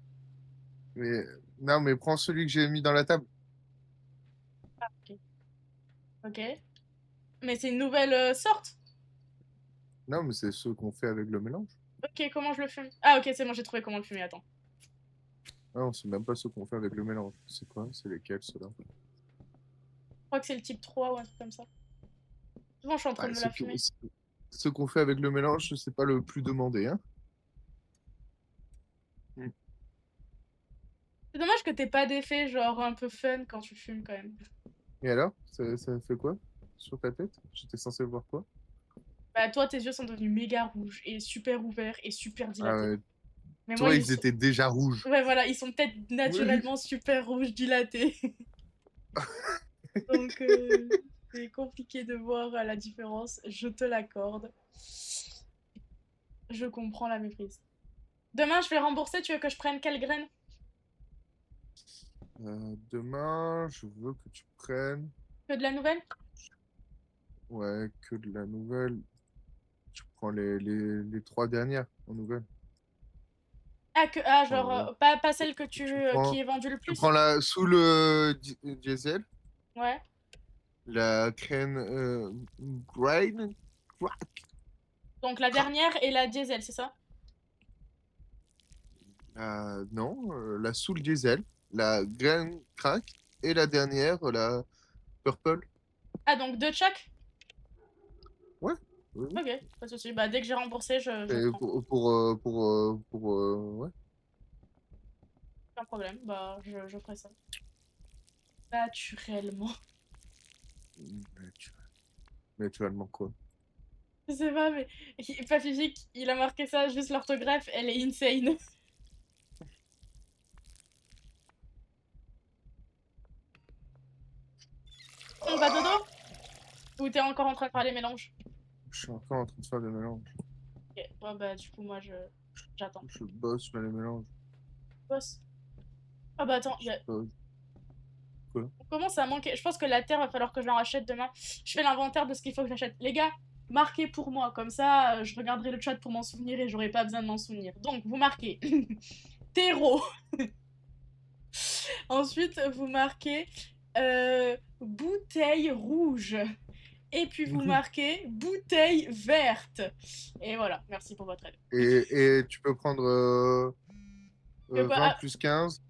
Mais, non, mais prends celui que j'ai mis dans la table. Ok. Ok. Mais c'est une nouvelle sorte? Non, mais c'est ceux qu'on fait avec le mélange. Ok, comment je le fume? Ah, ok, c'est bon, j'ai trouvé comment le fumer, attends. Non, c'est même pas ceux qu'on fait avec le mélange. C'est quoi? C'est lesquels, ceux-là? Je crois que c'est le type 3 ou un truc comme ça. Souvent, je suis en train Ouais, de me la fumer. ceux qu'on fait avec le mélange, c'est pas le plus demandé, hein. Mm. C'est dommage que t'aies pas d'effet genre un peu fun quand tu fumes quand même. Et alors? Ça fait quoi? Sur ta tête? J'étais censé voir quoi? Bah toi tes yeux sont devenus méga rouges et super ouverts et super Ah dilatés. ouais. Mais moi Toi, ils ils sont... étaient déjà rouges. Ouais voilà, ils sont peut-être Oui. naturellement super rouges dilatés. Donc c'est compliqué de voir la différence, je te l'accorde. Je comprends la méprise. Demain je vais rembourser, tu veux que je prenne quelle graine? Demain, je veux que tu prennes, Que de la nouvelle? ouais, que de la nouvelle. Tu prends les trois dernières en nouvelle. Ah, ah genre Ouais. pas celle que qui est vendue le Tu plus? prends la sous le diesel, Ouais. la crème grain, Donc la dernière et la diesel, c'est ça? non, la sous le diesel, la grain crack et la dernière, la purple. Ah donc deux de chaque? Ouais. Oui, oui. Ok, pas de soucis. Bah dès que j'ai remboursé, je Et prends. ouais. Pas de problème, bah je ferai ça. Naturellement. Naturellement quoi. Je sais pas, mais Pacifique, il a marqué ça, juste l'orthographe, elle est insane. On va dodo? Ou t'es encore en train de faire les mélanges? Je suis encore en train de faire des mélanges. Ok, ouais, bah du coup, moi, j'attends. Je bosse sur les mélanges. Boss. Ah bah attends, Je bosse. Quoi? on commence à manquer. Je pense que la terre, va falloir que je l'en rachète demain. Je fais l'inventaire de ce qu'il faut que j'achète. Les gars, marquez pour moi, comme ça, je regarderai le chat pour m'en souvenir et j'aurai pas besoin de m'en souvenir. Donc, vous marquez terreau. Ensuite, vous marquez bouteille rouge. Et puis vous marquez bouteille verte. Et voilà, merci pour votre aide. Et tu peux prendre 20 Ah, plus 15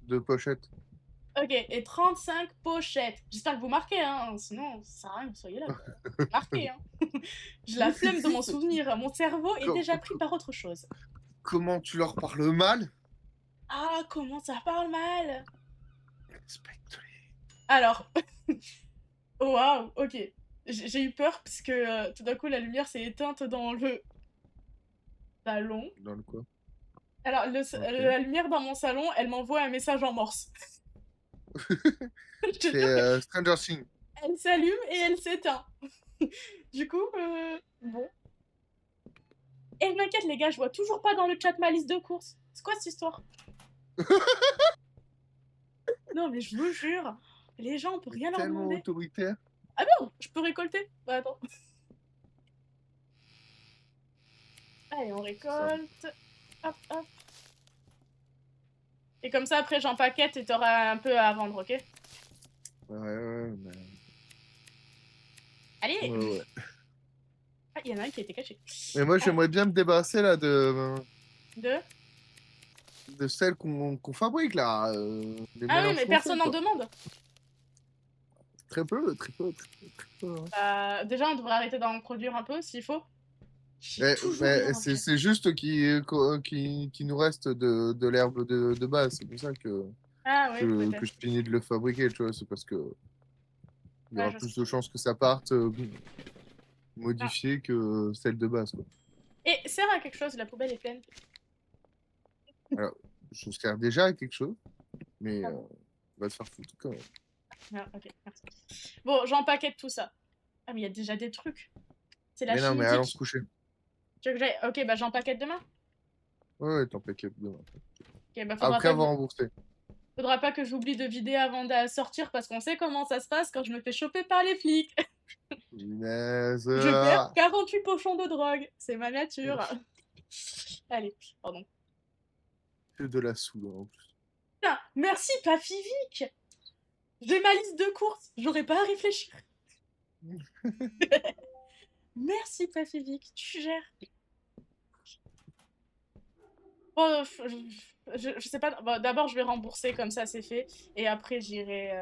de pochettes. ok, et 35 pochettes. J'espère que vous marquez, hein, sinon ça sert à rien que vous soyez là. Quoi. Marquez, hein. J'ai la flemme de m'en souvenir, mon cerveau est Com- déjà pris par autre chose. comment tu leur parles mal? Ah, comment ça parle mal? Respecte-les. Alors, oh, waouh, ok. J'ai eu peur parce que tout d'un coup la lumière s'est éteinte dans le salon. Dans le quoi? Alors, Ok. la lumière dans mon salon, elle m'envoie un message en morse. Je te C'est jure que Stranger Things. elle s'allume et elle s'éteint. Du coup, bon. Et je m'inquiète, les gars, je vois toujours pas dans le chat ma liste de courses. C'est quoi cette histoire? Non, mais je vous jure, les gens, on peut rien leur Tellement demander. autoritaire. Ah bon, je peux récolter? Bah attends. Allez, on Ça... récolte. Hop, hop. Et comme ça, après, j'empaquette et t'auras un peu à vendre, ok? Ouais, mais... Allez! Ouais. Ah, il y en a un qui a été caché. Mais moi, Ah, j'aimerais bien me débarrasser là deux. de celles qu'on fabrique là. Les Ah oui, mélanges mais qu'on fait, personne n'en quoi. demande. Très peu, très peu, très peu, hein. Déjà, on devrait arrêter d'en produire un peu s'il faut. J'ai Mais, toujours rien mais dans le chat. c'est juste qui nous reste de l'herbe de base. C'est pour ça Ah oui, que peut-être. je finis de le fabriquer, tu vois. C'est parce que il y Ouais, aura je plus sais. de chances que ça parte Ah. modifié que celle de base, quoi. Et sert à quelque chose, la poubelle est pleine. Alors, je sers déjà à quelque chose, mais Ah bon? on va te faire foutre quand même. Ah, ok, merci. Bon, j'empaquette tout ça. Ah, mais il y a déjà des trucs. C'est la Mais non, mais allons se Shindig. coucher. Tu veux que j'aille? Ok, bah j'empaquette demain. Ouais, t'en t'inquiète demain. Ok, bah Après avoir remboursé. faudra pas que j'oublie de vider avant de sortir parce qu'on sait comment ça se passe quand je me fais choper par les flics. Punaise. Je perds 48 pochons de drogue. C'est ma nature. Allez, pardon. Que de la soude en plus. Putain, merci Pafivic. J'ai ma liste de courses. J'aurais pas à réfléchir. Merci Pacifique, tu gères. Bon, je sais pas. Bon, d'abord, je vais rembourser comme ça, c'est fait. Et après, j'irai.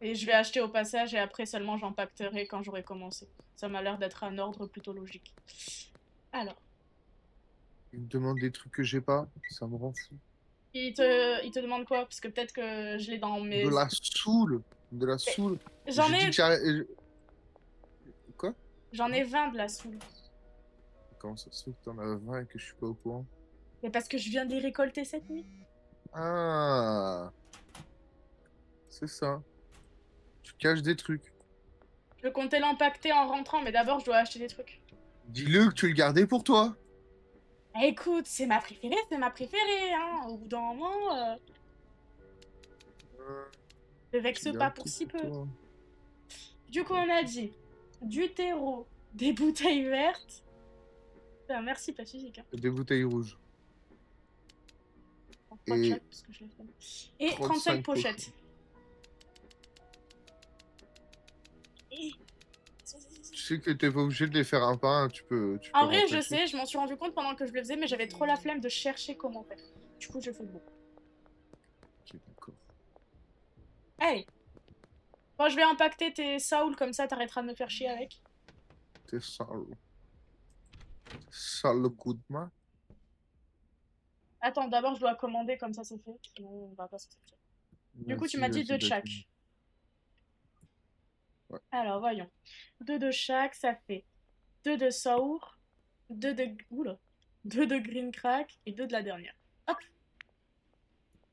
Et je vais acheter au passage et après seulement j'empacterai quand j'aurai commencé. Ça m'a l'air d'être un ordre plutôt logique. Alors, Il me demande des trucs que j'ai pas, ça me rend fou. il te demande quoi? Parce que peut-être que je l'ai dans De mes. la soule, de la Mais soule. J'en J'ai dit que ai. j'arrête. Quoi? J'en ai 20 de la soule. Comment ça se fait que t'en as 20 et que je suis pas au courant? Mais parce que je viens de les récolter cette nuit. Ah, c'est ça. Tu caches des trucs. Je comptais l'empacter en rentrant, mais d'abord je dois acheter des trucs. Dis-le que tu le gardais pour toi. Écoute, c'est ma préférée, hein. Au bout d'un moment, Euh, ne tu vexe pas gardes pour tout si pour peu. toi. Du coup, on a dit du terreau, des bouteilles vertes. Putain, merci, pas physique, hein. Des bouteilles rouges. Pas de chaque, Et parce que je l'ai fait. Et 35 35 pochons. pochettes. Et- Tu sais que t'es pas obligé de les faire un par un, tu peux En vrai, rentrer je le truc. sais, je m'en suis rendu compte pendant que je le faisais, mais j'avais trop la flemme de chercher comment faire. Du coup, je fais bon. Ok, d'accord. Allez, bon, je vais impacter tes Saoul, comme ça t'arrêteras de me faire chier avec. T'es sale. Sale coup de main. Attends, d'abord, je dois commander, comme ça c'est fait. Sinon, on va pas se faire. Du coup, tu Vas-y, m'as dit vas-y, deux de vas-y. chaque. Ouais. Alors, voyons. Deux de chaque, ça fait deux de Saour, deux de. Oula. Deux de Green Crack et deux de la dernière. Hop.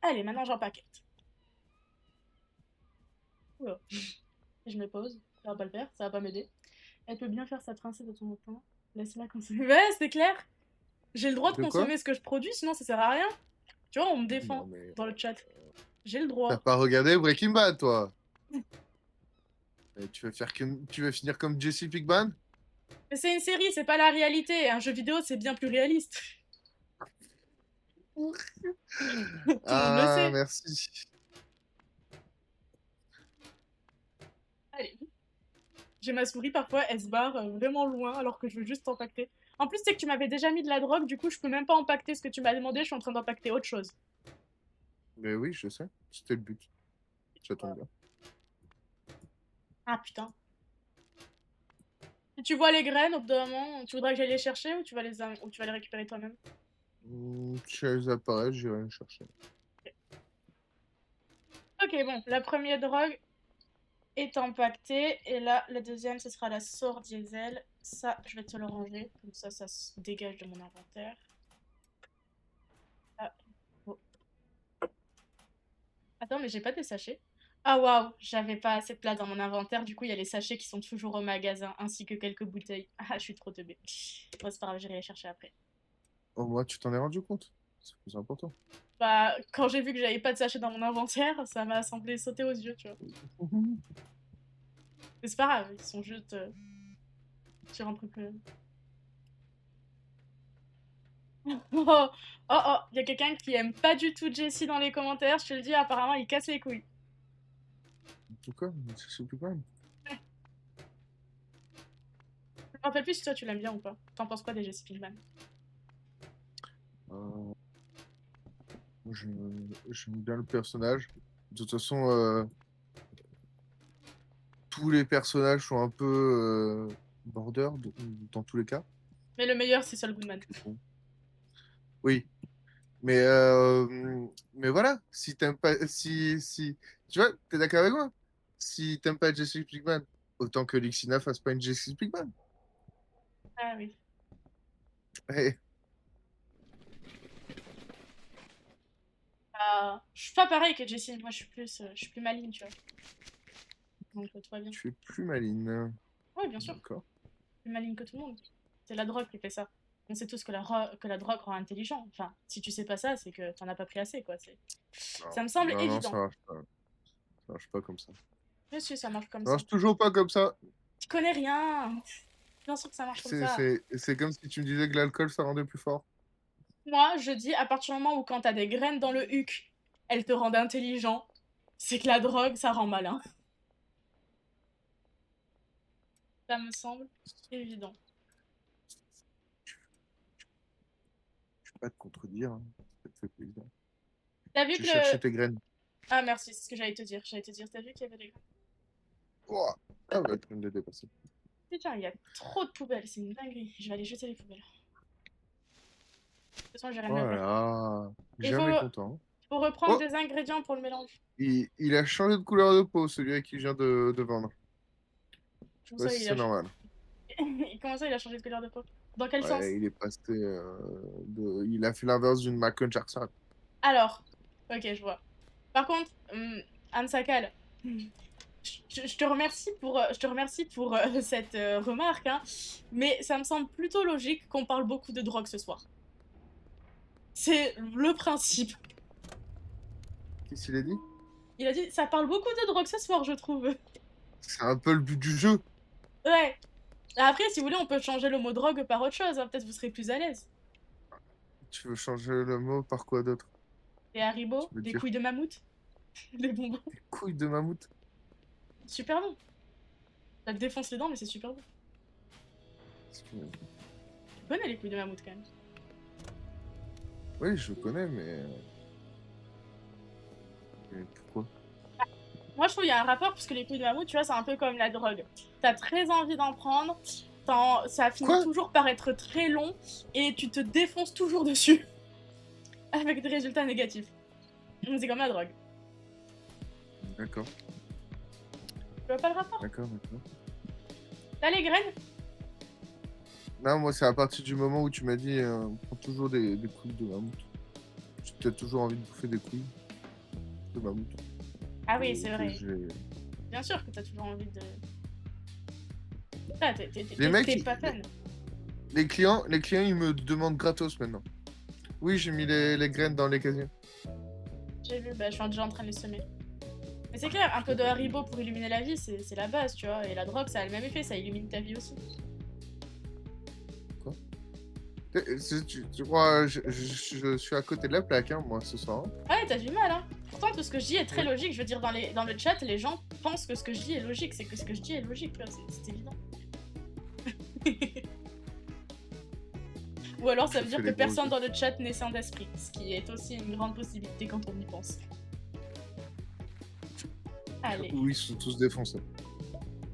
Allez, maintenant j'empaquette. Oula. Et je me pose. Ça va pas le faire, ça va pas m'aider. Elle peut bien faire sa princesse de ton temps. Laisse-la consommer. Ouais, c'est clair. J'ai le droit de De quoi? consommer ce que je produis, sinon ça sert à rien. Tu vois, on me Non, défend mais dans le chat. J'ai le t'as droit. pas regardé Breaking Bad, toi? Et tu vas finir comme Jesse Pinkman? Mais c'est une série, c'est pas la réalité. Un jeu vidéo, c'est bien plus réaliste. Tout le monde le Ah, sait. merci. Allez. J'ai ma souris, parfois, elle se barre vraiment loin alors que je veux juste empacter. En plus, c'est que tu m'avais déjà mis de la drogue, du coup, je peux même pas empacter ce que tu m'as demandé, je suis en train d'empacter autre chose. Mais oui, je sais. C'était le but. Ça tombe bien. Ah putain. Si tu vois les graines, au bout d'un moment, tu voudrais que j'aille les chercher ou tu vas les récupérer toi-même? Si elles apparaissent, j'irai les chercher. Ok, bon, la première drogue est impactée. Et là, la deuxième, ce sera la Sort Diesel. Ça, je vais te le ranger. Comme ça se dégage de mon inventaire. Ah, oh. Attends, mais j'ai pas des sachets. Ah waouh, j'avais pas assez de place dans mon inventaire. Du coup, il y a les sachets qui sont toujours au magasin, ainsi que quelques bouteilles. Ah, je suis trop teubée. Bon, c'est pas grave, j'irai les chercher après. Au moins, tu t'en es rendu compte. C'est plus important. Bah, quand j'ai vu que j'avais pas de sachets dans mon inventaire, ça m'a semblé sauter aux yeux, tu vois. Mais c'est pas grave, ils sont juste sur un truc. Oh, oh, il y a quelqu'un qui aime pas du tout Jessie dans les commentaires, je te le dis, apparemment il casse les couilles. En tout cas, je sais plus quand même. Je me rappelle plus si toi tu l'aimes bien ou pas. T'en penses quoi des Jessie Pinkman? Euh, J'aime bien le personnage. De toute façon, tous les personnages sont un peu border dans tous les cas. Mais le meilleur c'est Saul Goodman. Bon. Oui, mais voilà, si t'aimes pas, si, tu vois, t'es d'accord avec moi? Si t'aimes pas Jesse Pinkman, autant que Lixina fasse pas une Jesse Pinkman. Ah oui. Eh, Ah, je suis pas pareil que Jessie, moi je suis plus maligne, tu vois. Donc tout va bien. tu es plus maligne. Ouais, bien sûr, D'accord. plus maligne que tout le monde. C'est la drogue qui fait ça. On sait tous que que la drogue rend intelligent. Enfin, si tu sais pas ça, c'est que t'en as pas pris assez, quoi. Non, Ça me semble non, non, ça évident. marche pas. Ça marche pas comme ça. Monsieur, ça marche comme Ça ça. marche toujours pas comme ça. Tu connais rien. Bien sûr que ça marche comme ça. C'est comme si tu me disais que l'alcool, ça rendait plus fort. Moi, je dis, à partir du moment où quand t'as des graines dans le huc, elles te rendent intelligent, c'est que la drogue, ça rend malin. Ça me semble évident. Je peux pas te contredire, hein. Ça te fait plaisir. T'as vu J'ai que le... cherché tes graines. Ah merci, c'est ce que j'allais te dire. J'allais te dire, t'as vu qu'il y avait des graines? Ouah. Ah ouais, tu viens de les dépasser. Putain, il y a trop de poubelles, c'est une dinguerie. Je vais aller jeter les poubelles. De toute façon, j'ai rien Oh à là faire. là, Il jamais content. faut reprendre Oh, des ingrédients pour le mélange. il a changé de couleur de peau, celui à qui je viens de vendre. Je sais Comment pas ça, si c'est normal. Comment ça, il a changé de couleur de peau? Dans quel sens? Ouais, il est passé il a fait l'inverse d'une Michael Jackson. Alors, ok, je vois. Par contre, Anne Sakal, je te remercie pour cette remarque, hein, mais ça me semble plutôt logique qu'on parle beaucoup de drogue ce soir. C'est le principe. Qu'est-ce qu'il a dit? Il a dit, ça parle beaucoup de drogue ce soir, je trouve. C'est un peu le but du jeu. Ouais. Après, si vous voulez, on peut changer le mot drogue par autre chose, hein, peut-être vous serez plus à l'aise. Tu veux changer le mot par quoi d'autre? Des Tu haribots, veux des dire couilles de mammouth, des bonbons. couille de mammouth? Super bon. Ça te défonce les dents, mais c'est super bon. Tu connais les couilles de mammouth quand même. Oui, je connais, mais pourquoi? Moi, je trouve qu'il y a un rapport, parce que les couilles de mammouth, tu vois, c'est un peu comme la drogue. T'as très envie d'en prendre, ça finit Quoi? toujours par être très long, et tu te défonces toujours dessus. Avec des résultats négatifs. C'est comme la drogue. D'accord, Tu vois pas le rapport? d'accord. T'as les graines? Non, moi, c'est à partir du moment où tu m'as dit on prend toujours des couilles de mammouth. J'ai peut-être toujours envie de bouffer des couilles de mammouth. Ah oui, c'est vrai. J'ai- Bien sûr que t'as toujours envie de... Ah, Les mecs, t'es pas fan. les clients, ils me demandent gratos maintenant. Oui, j'ai mis les graines dans les casiers. J'ai vu, bah, je suis déjà en train de les semer. Mais c'est clair, un peu de Haribo pour illuminer la vie, c'est la base, tu vois. Et la drogue, ça a le même effet, ça illumine ta vie aussi. Quoi? Tu crois, je suis à côté de la plaque, hein, moi, ce soir. Hein. Ouais, t'as du mal, hein. Pourtant, tout ce que je dis est très Oui. logique. Je veux dire, dans le chat, les gens pensent que ce que je dis est logique. C'est que ce que je dis est logique, tu vois, c'est évident. Ou alors, ça Je veut dire fais que les gros personne yeux. dans le chat n'est sain d'esprit. Ce qui est aussi une grande possibilité quand on y pense. Allez. Oui, ils sont tous défoncés.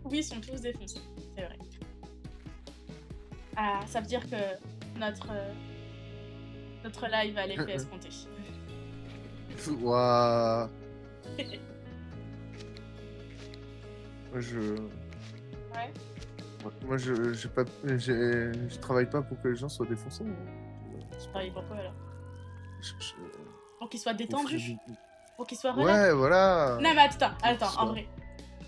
Oui, ils sont tous défoncés. C'est vrai. Ah, ça veut dire que notre Notre live a l'effet escompté. Ouah. Moi, Ouais. moi, j'ai pas, je travaille pas pour que les gens soient défoncés. Tu travailles pourquoi alors? Je- Pour qu'ils soient pour détendus? faire- Pour qu'ils soient relax? Ouais, voilà. Non mais attends, Pour attends, qu'ils en soient- vrai.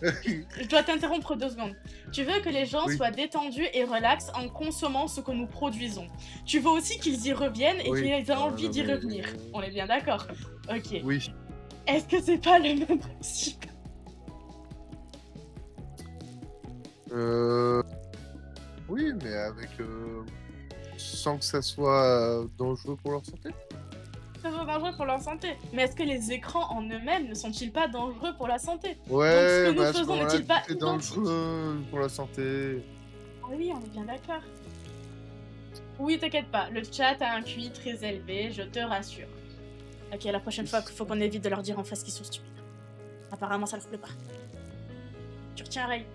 Je dois t'interrompre 2 secondes. Tu veux que les gens Oui, soient détendus et relax en consommant ce que nous produisons. Tu veux aussi qu'ils y reviennent et oui. qu'ils aient envie Non, d'y mais, revenir. On est bien d'accord? Ok. oui. Est-ce que c'est pas le même principe? Oui, mais avec sans que ça soit dangereux pour leur santé. Ça soit dangereux pour leur santé. Mais est-ce que les écrans en eux-mêmes ne sont-ils pas dangereux pour la santé? Donc ce que Ouais, nous mais à ce faisons moment-là, n'est-il pas tout est identique? dangereux pour la santé. Ah oui, on est bien d'accord. Oui, t'inquiète pas, le chat a un QI très élevé, je te rassure. Ok, la prochaine fois, faut qu'on évite de leur dire en face qu'ils sont stupides. Apparemment, ça leur plaît pas. Tu retiens, Ray.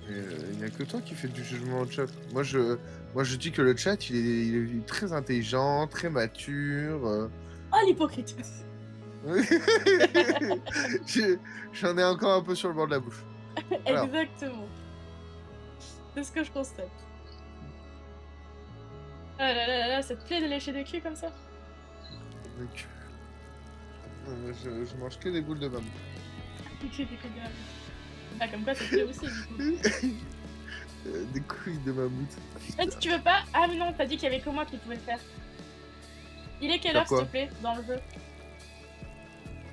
Il n'y a que toi qui fais du jugement au chat. Moi, je dis que le chat, il est très intelligent, très mature. Oh, l'hypocrite. J'en ai encore un peu sur le bord de la bouche. Alors. Exactement. C'est ce que je constate. Ah là là là là, ça te plaît de lécher des culs comme ça? Donc, je mange que des boules de mammouth. Des culs de mammouth. Ah, comme quoi ça te plaît aussi, du coup. Des couilles de mammouth. Ah, tu veux pas? Ah, mais non, t'as dit qu'il y avait que moi qui pouvais le faire. Il est quelle heure, s'il te plaît, dans le jeu?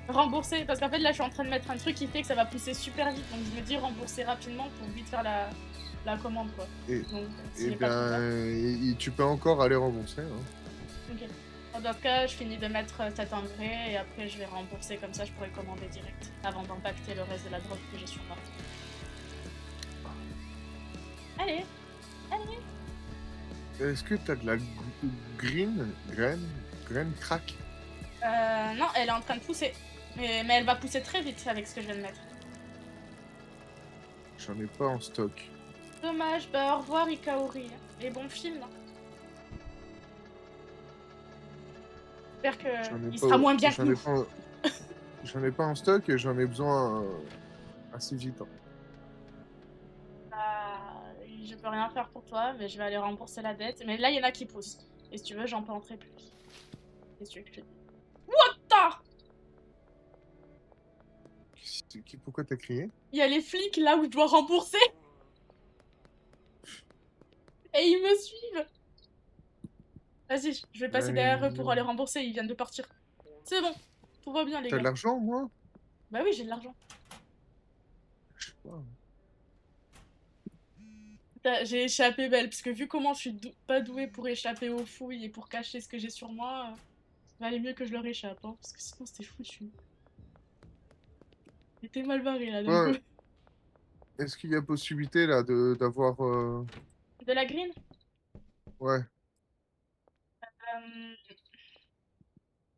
Rembourser, parce qu'en fait, là, je suis en train de mettre un truc qui fait que ça va pousser super vite. Donc, je me dis rembourser rapidement pour vite faire la commande, quoi. Donc, Et ben, tu peux encore aller rembourser. Hein. Ok. Dans ce cas, je finis de mettre cet engrais et après je vais rembourser, comme ça je pourrais commander direct avant d'impacter le reste de la drogue que j'ai sur moi. Allez, allez. Est-ce que t'as de la graine crack? Non, elle est en train de pousser. Mais elle va pousser très vite avec ce que je viens de mettre. J'en ai pas en stock. Dommage, bah au revoir Ikaori. Et bon film. J'espère qu'il sera moins bien que nous. J'en ai pas en stock et j'en ai besoin assez vite. Hein. Je peux rien faire pour toi, mais je vais aller rembourser la dette. Mais là, il y en a qui poussent. Et si tu veux, j'en planterai plus. Qu'est-ce que je te dis? What the... Pourquoi t'as crié? Il y a les flics là où je dois rembourser. Et ils me suivent. Vas-y, je vais passer derrière eux pour aller rembourser. Ils viennent de partir. C'est bon. Tout va bien, les gars. T'as de l'argent, moi? Bah oui, j'ai de l'argent. Je sais pas. J'ai échappé belle, parce que vu comment je suis pas douée pour échapper aux fouilles et pour cacher ce que j'ai sur moi, il valait mieux que je leur échappe, hein, parce que sinon c'était foutu. J'étais mal barré là, d'un coup. Est-ce qu'il y a possibilité là d'avoir... De la green? Ouais.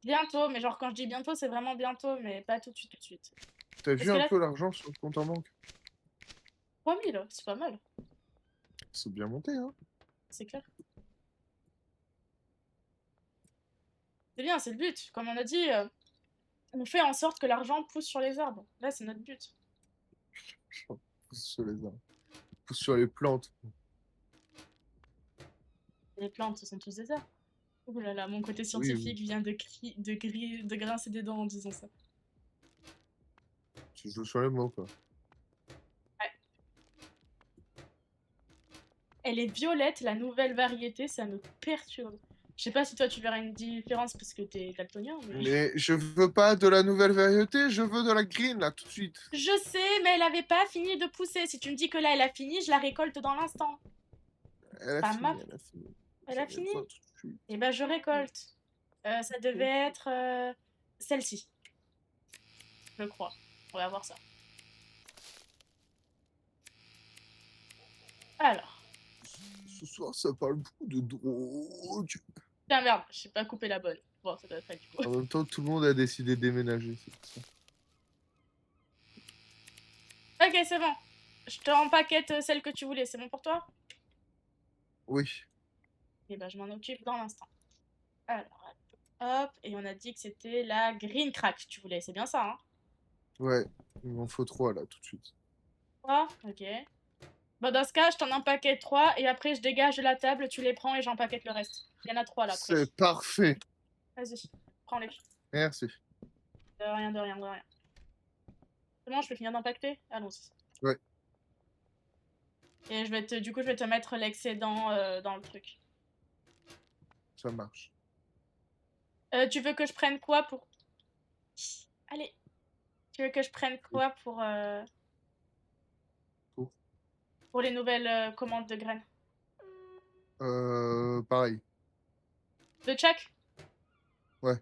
Bientôt, mais genre quand je dis bientôt, c'est vraiment bientôt, mais pas tout de suite, tout de suite. T'as vu un peu l'argent sur le compte en banque? 3000, c'est pas mal. C'est bien monté, hein? C'est clair. C'est bien, c'est le but. Comme on a dit, on fait en sorte que l'argent pousse sur les arbres. Là, c'est notre but. Pousse sur les arbres. Pousse sur les plantes. Les plantes, ce sont tous des arbres. Oh là là, mon côté scientifique vient de grincer des dents en disant ça. Tu joues sur les mots, quoi. Ouais. Elle est violette, la nouvelle variété, ça me perturbe. Je sais pas si toi tu verras une différence parce que t'es daltonien. Mais je veux pas de la nouvelle variété, je veux de la green, là, tout de suite. Je sais, mais elle avait pas fini de pousser. Si tu me dis que là, elle a fini, je la récolte dans l'instant. Elle a fini. Elle a fini. Et ben, je récolte. Ça devait être celle-ci. Je crois. On va voir ça. Alors. Ce soir, ça parle beaucoup de drogue. Putain, merde, j'ai pas coupé la bonne. Bon, ça doit être elle, du coup. En même temps, tout le monde a décidé de déménager, c'est pour ça. Ok, c'est bon. Je te rempaquette celle que tu voulais. C'est bon pour toi? Oui. Et ben, je m'en occupe dans l'instant. Alors, hop, et on a dit que c'était la green crack, tu voulais, c'est bien ça, hein? Ouais, il m'en faut 3 là tout de suite. 3, ok. Bon, dans ce cas, je t'en empaquette 3 et après, je dégage de la table, tu les prends et j'empaquette le reste. Il y en a 3 là, près. C'est parfait. Vas-y, prends-les. Merci. De rien, de rien, de rien. C'est bon, je peux finir d'empaqueter? Allons-y. Ouais, Et du coup, je vais te mettre l'excédent dans le truc. ça marche. Tu veux que je prenne quoi pour... Allez. Tu veux que je prenne quoi Pour- pour les nouvelles commandes de graines? Pareil. De Tchak? Ouais.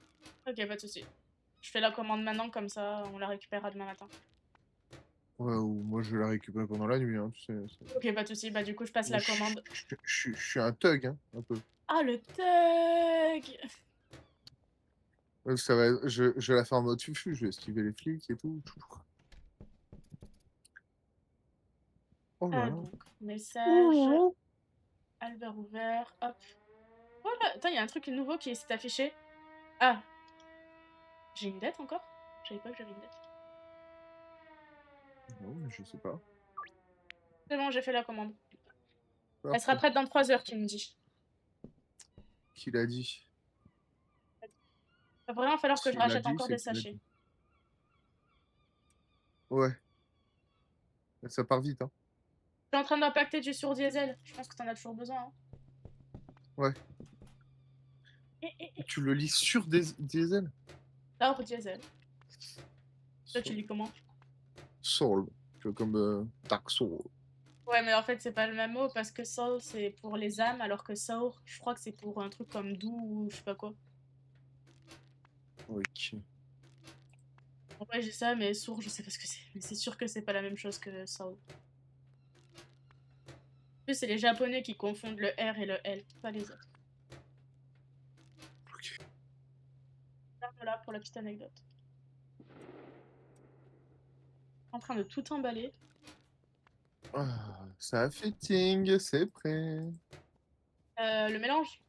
Ok, pas de soucis. Je fais la commande maintenant, comme ça, on la récupérera demain matin. Ouais, ou moi je vais la récupérer pendant la nuit, hein, tu sais. Ok, pas de soucis. Bah, du coup, je passe Moi, la commande. je suis un thug, hein, un peu. Ah, le thug! Ouais, je vais la faire en mode fufu, je vais esquiver les flics et tout. Oh là Ah, là. donc, Oh message, là là. Albert ouvert, hop. Voilà, attends, il y a un truc nouveau qui s'est affiché. Ah, j'ai une dette encore? Je savais pas que j'avais une dette. Non, mais je sais pas. C'est bon, j'ai fait la commande. Elle sera Parfait. prête dans 3 heures, tu me dis. Qui l'a dit? Il va vraiment falloir que je S'il l'a rachète dit, encore c'est des qu'il l'a sachets. dit. Ouais, ça part vite, hein. Je suis en train d'impacter du sur diesel. Je pense que t'en as toujours besoin. Hein. Ouais. Et. Tu le lis sur des diesel? Or diesel. Toi, tu lis comment? Soul. Tu vois, comme Dark Soul. Ouais, mais en fait, c'est pas le même mot parce que soul, c'est pour les âmes, alors que sour, je crois que c'est pour un truc comme doux ou je sais pas quoi. Ok. En vrai, j'ai ça, mais sourd, je sais pas ce que c'est. Mais c'est sûr que c'est pas la même chose que soul. En plus, c'est les japonais qui confondent le R et le L, pas les autres. Ok. Voilà pour la petite anecdote. En train de tout emballer. Ah, ça fitting, c'est prêt. Le mélange,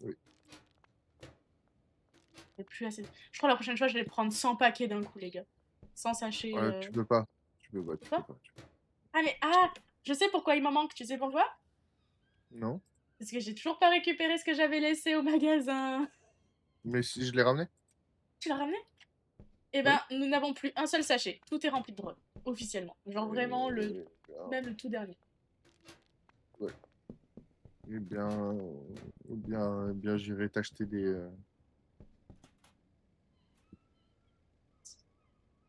Oui. c'est plus assez. Je crois la prochaine fois, je vais prendre 100 paquets d'un coup, les gars. 100 sachets. Tu peux pas. Tu peux pas, tu peux Quoi? pas. Ah, mais ah! Je sais pourquoi il m'en manque, tu sais pourquoi? Non. Parce que j'ai toujours pas récupéré ce que j'avais laissé au magasin. Mais si je l'ai ramené? Tu l'as ramené? Eh ben, Oui. nous n'avons plus un seul sachet. Tout est rempli de drogue, officiellement. Genre vraiment Euh, ah, même le tout dernier. ouais. Eh bien, eh bien, j'irai t'acheter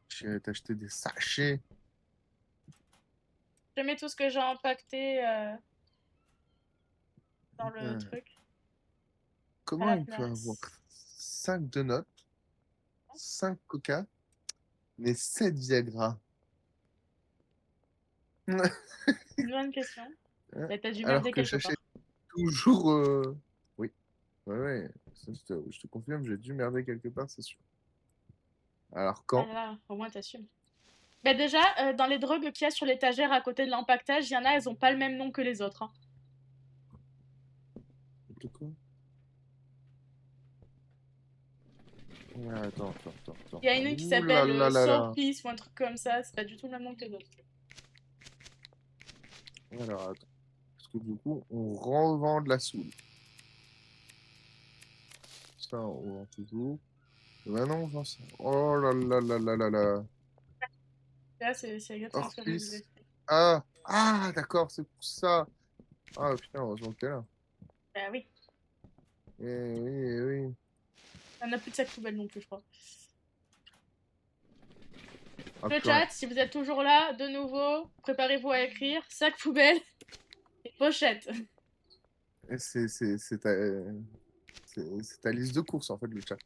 j'irai t'acheter des sachets. Je mets tout ce que j'ai empaqueté dans le Euh, truc à Comment la on peut avoir place. 5 donuts, 5 coca, mais 7 Viagra? Une bonne question. Mais t'as dû Alors merder que quelque j'achète part. toujours. Oui, ouais, ouais, ça, je te confirme, j'ai dû merder quelque part, c'est sûr. Alors Ah quand? là là, au moins t'assumes. Bah déjà, dans les drogues qu'il y a sur l'étagère à côté de l'empaquetage, il y en a, elles ont pas le même nom que les autres. Hein. De quoi? Ouais, attends. Il y a une qui Ouh là s'appelle là là là. Sourpiece ou un truc comme ça, c'est pas du tout le même nom que les autres. Alors, attends. Parce que du coup, on revend de la soude. Ça, on vend toujours. Maintenant, on vend ça. Oh là là là là là là. Là, c'est exactement ce que je me Hors-piste. disais. Ah, ah, d'accord, c'est pour ça. Ah, putain, heureusement que t'es là. Bah oui, Oui, oui. on a plus de sac poubelle non plus, je crois. Ah, Le purée. chat, si vous êtes toujours là, de nouveau, préparez-vous à écrire sac poubelle et pochette. Et c'est ta liste de courses, en fait, le chat.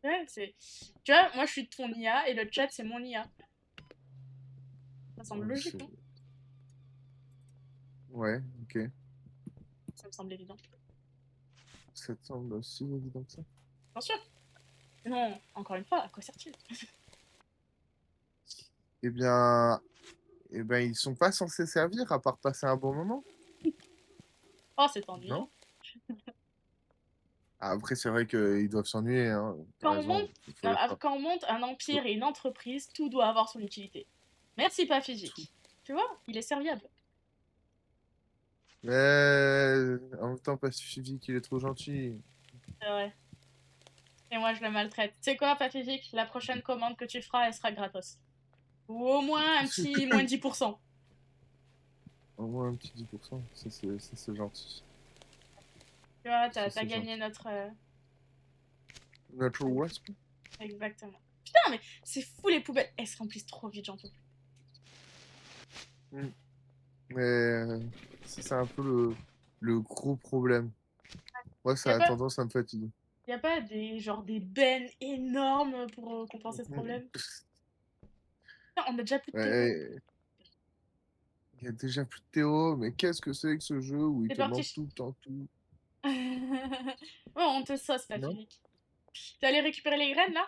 Ouais, c'est... Tu vois, moi je suis ton IA et le chat c'est mon IA. Ça semble Ouais, logique, non? ouais, ok. Ça me semble évident. Ça te semble aussi évident que ça? Bien sûr. Non, encore une fois, à quoi sert-il? Eh bien, ils sont pas censés servir à part passer un bon moment, Oh, c'est non? ennuyant. Après, c'est vrai qu'ils doivent s'ennuyer, hein. T'as Quand on raison, monte, il faut les faire. quand on monte un empire et une entreprise, tout doit avoir son utilité. Merci, pas Tout. physique. Tu vois, il est serviable. Mais en même temps, Pacifique, il est trop gentil. C'est vrai. Et moi, je le maltraite. Tu sais quoi, Pacifique? La prochaine commande que tu feras, elle sera gratos. Ou au moins un petit moins 10%. Au moins un petit 10%. Ça, c'est gentil. Tu vois, Ça, t'as c'est gagné gentil. notre. Natural Wasp? Exactement. Putain, mais c'est fou les poubelles. Elles se remplissent trop vite, j'en peux plus. Mm. Mais ça, c'est un peu le gros problème. Moi, Y a ça a pas, tendance à me fatiguer. y a pas des, genre, des bennes énormes pour compenser ce Mhm. problème? Putain, on a déjà plus de Théo. Ouais, il y a déjà plus de Théo, mais qu'est-ce que c'est que ce jeu où il C'est te manque parti. tout le temps tout? Oh, on te sauce, Non? Pacifique. T'es allé récupérer les graines là?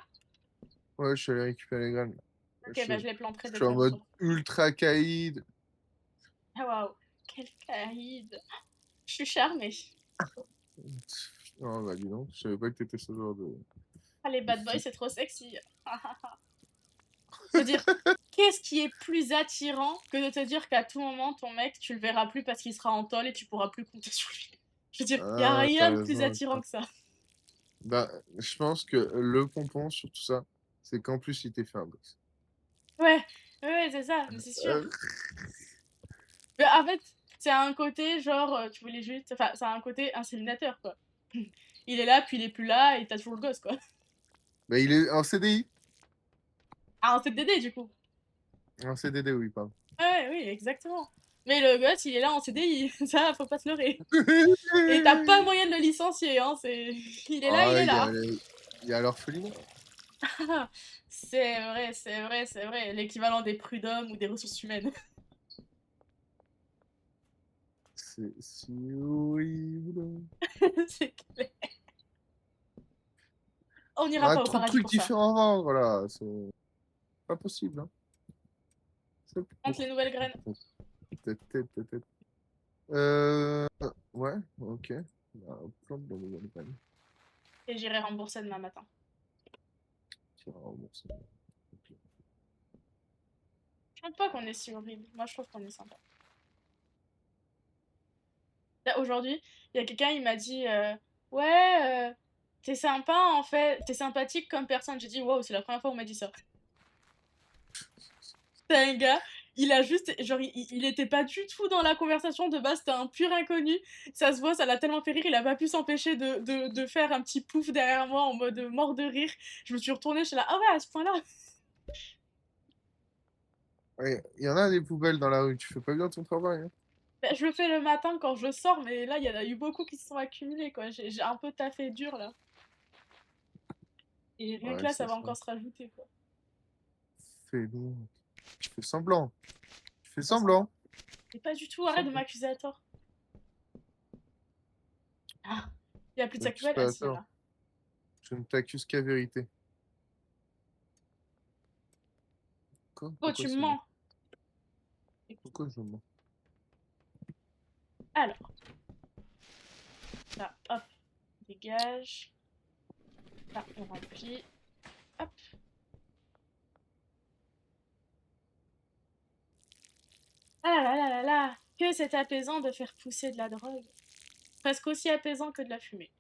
Ouais, je suis allé récupérer les graines. Ok, Je, bah je les planterai je dès suis que en je mode retourne. ultra caïd. Ah waouh, quel caïd. Je suis charmée. Oh, bah dis donc, je savais pas que t'étais ce genre Ah, les de bad boys, fille. c'est trop sexy. Je veux dire, qu'est-ce qui est plus attirant que de te dire qu'à tout moment, ton mec, tu le verras plus parce qu'il sera en tôle et tu pourras plus compter sur lui? Je veux dire, y a Ah, t'as rien de plus raison. attirant que ça. Bah, je pense que le pompon sur tout ça, c'est qu'en plus, il t'est fait un box. Ouais, ouais, c'est ça, mais c'est sûr. Euh, Mais en fait, c'est un côté genre, tu voulais juste. Enfin, c'est un côté inséminateur, quoi. Il est là, puis il est plus là, et t'as toujours le gosse, quoi. Bah, il est en CDI. Ah, un CDD, du coup. En CDD, oui, pardon. Ouais, oui, exactement. Mais le gosse, il est là en CDI, ça, faut pas se leurrer. Et t'as pas moyen de le licencier, hein, c'est... Il est là, il Ah, est là. il y a l'orphelinat. C'est vrai, c'est vrai, c'est vrai. L'équivalent des prud'hommes ou des ressources humaines. C'est si horrible. C'est clair. On On n'ira a pas au trop de paradis trucs pour ça. différents à vendre, là. C'est pas possible, hein. Entre les nouvelles graines. Peut-être. Euh... Ouais, ok. Bah, plante dans les campagnes. Et j'irai rembourser demain matin. Tu vas rembourser. Ok. Je trouve pas qu'on est si horrible. Moi, je trouve qu'on est sympa. Là, aujourd'hui, il y a quelqu'un, il m'a dit ouais, t'es sympa en fait, t'es sympathique comme personne. J'ai dit wow, c'est la première fois qu'on m'a dit ça. C'est un gars, il a juste, genre, il était pas du tout dans la conversation de base, c'était un pur inconnu. Ça se voit, ça l'a tellement fait rire, il a pas pu s'empêcher de faire un petit pouf derrière moi en mode mort de rire. Je me suis retournée, je suis là, ah ouais, à ce point-là. Ouais, il y en a des poubelles dans la rue, tu fais pas bien ton travail, hein. Ben, je le fais le matin quand je sors, mais là, il y en a eu beaucoup qui se sont accumulés, quoi. J'ai un peu taffé dur, là. Et rien que Ouais, là, ça c'est va ça. encore se rajouter, quoi. Fais-nous. Tu fais semblant. Tu fais Fais semblant. semblant. Et pas du tout, Fais arrête de semblant. m'accuser à tort. Ah, il y a plus de Je sac t'accuse poubelle? pas Ah à si, il y en tort. a. Je ne t'accuse qu'à vérité. Quoi? Oh, tu Pourquoi me c'est moi? mens. Pourquoi je mens? Alors, là, hop, dégage. Là, on remplit. Hop. Ah là là là là, que c'est apaisant de faire pousser de la drogue. Presque aussi apaisant que de la fumée.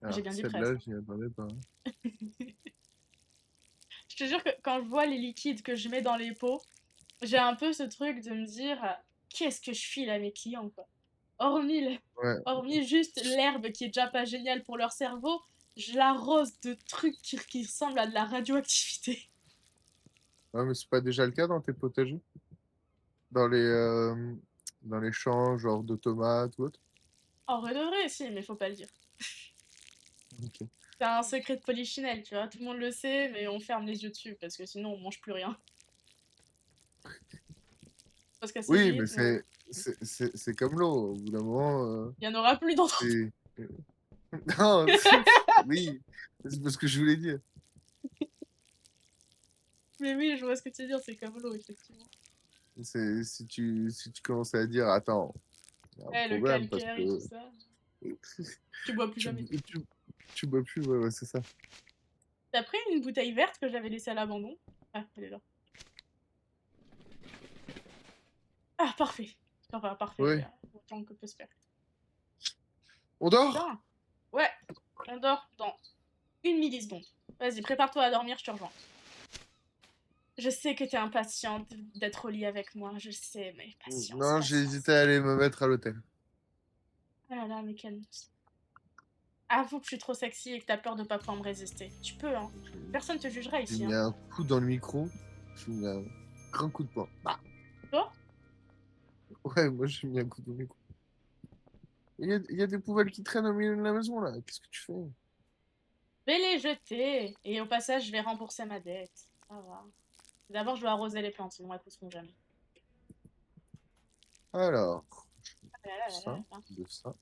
J'ai Alors, bien dit presque, celle-là, hein. je n'y attendais pas, hein. Je te jure que quand je vois les liquides que je mets dans les pots, j'ai un peu ce truc de me dire qu'est-ce que je file à mes clients, quoi. Hormis, Ouais. hormis juste l'herbe qui est déjà pas géniale pour leur cerveau, je l'arrose de trucs qui ressemblent à de la radioactivité. Ouais, mais c'est pas déjà le cas dans tes potagers? Dans dans les champs, genre de tomates ou autre? En vrai de vrai, si, mais faut pas le dire. Ok. C'est un secret de polichinelle, tu vois. Tout le monde le sait, mais on ferme les yeux dessus parce que sinon on mange plus rien. Parce qu'assez Oui, mais vite, c'est comme l'eau. Au bout d'un moment, il y en aura plus d'entre c'est. Non, oui, c'est pas ce que je voulais dire. Mais oui, je vois ce que tu veux dire, c'est comme l'eau, effectivement. C'est si tu commences à dire, attends, il y a un Ouais, le problème parce calcaire et tout que ça. Tu bois plus Tu, jamais. tu, tu bois plus, ouais, ouais, c'est ça. T'as pris une bouteille verte que j'avais laissée à l'abandon? Ah, elle est là. Ah, parfait. Enfin, parfait, Oui. autant que peut se faire. On dort? Putain. Ouais, on dort dans une milliseconde. Vas-y, prépare-toi à dormir, je te rejoins. Je sais que t'es impatiente d'être au lit avec moi, je sais, mais patience, Non, j'ai hésité patience. à aller me mettre à l'hôtel. Ah là là, mais quel monstre. Avoue que je suis trop sexy et que t'as peur de pas pouvoir me résister. Tu peux, hein. Personne te jugera J'ai ici, mis hein. un coup dans le micro. J'ai mis un grand coup de poing. Bah, Toi? ouais, moi j'ai mis un coup dans le micro. Il y a des poubelles qui traînent au milieu de la maison là. Qu'est-ce que tu fais? Je vais les jeter. Et au passage, je vais rembourser ma dette. Ça va. D'abord, je dois arroser les plantes, sinon elles pousseront jamais. Alors, Ah là là là là ça, là. de ça,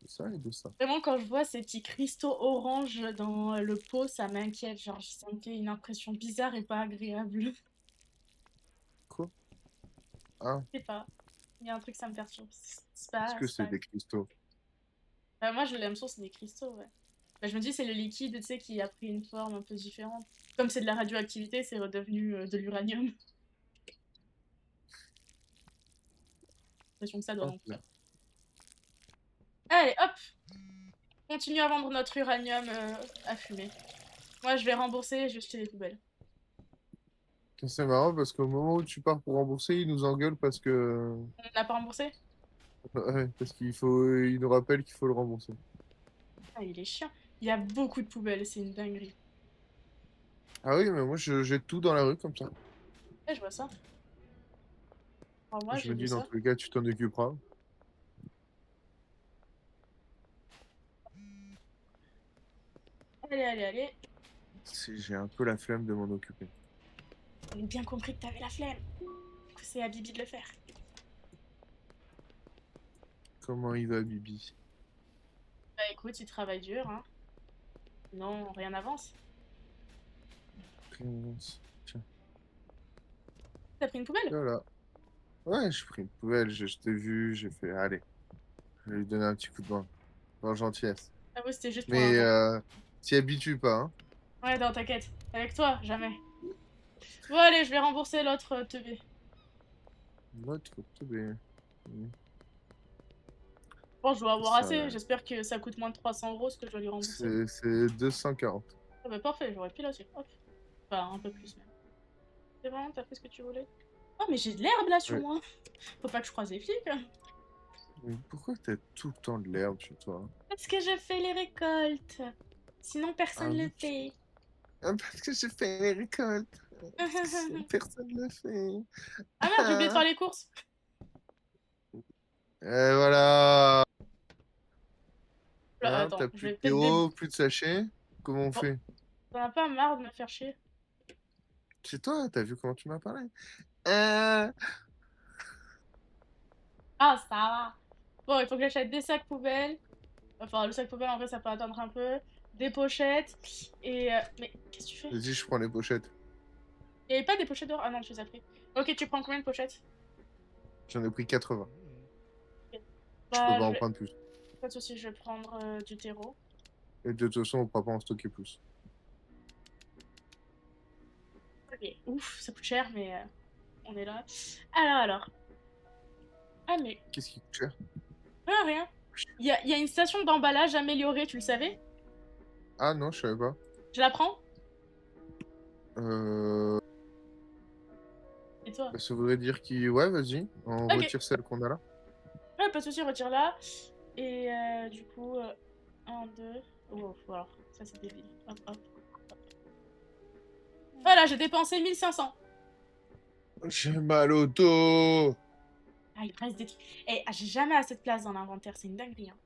de ça et de ça. Vraiment, quand je vois ces petits cristaux orange dans le pot, ça m'inquiète. Genre, ça me fait une impression bizarre et pas agréable. Quoi? Ah, Je sais pas. Il y a un truc, ça me perturbe. est-ce que C'est c'est pas... des cristaux? Moi, je l'impression c'est des cristaux, ouais. Bah, je me dis, c'est le liquide, tu sais, qui a pris une forme un peu différente. Comme c'est de la radioactivité, c'est redevenu de l'uranium. J'ai l'impression que ça doit Hop en là. faire. Allez, hop! Continue à vendre notre uranium à fumer. Moi, je vais rembourser et je vais jeter les poubelles. Tiens, c'est marrant parce qu'au moment où tu pars pour rembourser, ils nous engueulent parce que. On l'a pas remboursé? Ouais, parce qu'il nous rappelle qu'il faut le rembourser. Ah, il est chiant. Il y a beaucoup de poubelles, c'est une dinguerie. Ah oui, mais moi je jette tout dans la rue comme ça. Eh, je vois ça. Enfin, moi, Je j'ai me vu dis, dans ça. tous les cas, tu t'en occuperas. Allez, allez, allez. Si j'ai un peu la flemme de m'en occuper. On a bien compris que t'avais la flemme. Du coup, c'est à Bibi de le faire. Comment il va, Bibi? Bah écoute, il travaille dur, hein. Non, rien n'avance. Tiens, T'as pris une poubelle? voilà. Ouais, j'ai pris une poubelle, je t'ai vu, j'ai fait, allez, je vais lui donner un petit coup de main, par gentillesse. Ah ouais, c'était juste pour un Mais don. t'y habitues pas, hein? Ouais, non, t'inquiète. Avec toi, jamais. Bon, allez, je vais rembourser l'autre teubé. Notre teubé. Bon, je dois avoir Ça, assez. J'espère que ça coûte moins de 300 € ce que je dois lui rembourser. c'est 240. Ah bah parfait, j'aurais pu là-dessus. Hop. Enfin, un peu plus même. C'est bon, t'as fait ce que tu voulais? Oh, mais j'ai de l'herbe là sur Ouais. moi. Faut pas que je croise les flics. Mais pourquoi t'as tout le temps de l'herbe chez toi? Parce que je fais les récoltes. Sinon, Ah personne le oui. fait. Ah, parce que j'ai fait les récoltes. Parce que sinon, personne ne le fait. Ah merde, j'ai oublié de faire les courses. Et voilà. Là, Hein, attends, t'as je plus vais de peut-être terreau, plus de sachets. Comment on Bon, fait? t'en as pas marre de me faire chier? C'est toi, t'as vu comment tu m'as parlé? Euh, Ah, ça va. Bon, il faut que j'achète des sacs poubelles. Enfin, le sac poubelle, en vrai, ça peut attendre un peu. Des pochettes. Et... Mais qu'est-ce que tu fais? Vas-y, je prends les pochettes. Il y avait pas des pochettes dehors? Ah non, tu les as pris. Ok, tu prends combien de pochettes? J'en ai pris 80. Ok. Je peux Bah, pas je en vais... prendre plus. Pas de soucis, je vais prendre du terreau. Et de toute façon, on pourra pas en stocker plus. Ok, ouf, ça coûte cher, mais on est là. Alors. Ah, mais... Qu'est-ce qui coûte cher? Ah, rien. Il y a une station d'emballage améliorée, tu le savais? Ah non, je savais pas. Je la prends? Euh... Et toi? bah, ça voudrait dire qu'il... Ouais, vas-y. On Ok. retire celle qu'on a là. Ouais, pas de soucis, retire-la. Et du coup, 1, 2. Oh, alors, ça c'est débile. Hop, hop. Voilà, j'ai dépensé 1500. J'ai mal au dos. Ah, il reste des trucs. Eh, ah, j'ai jamais assez de place dans l'inventaire, c'est une dinguerie. Hein.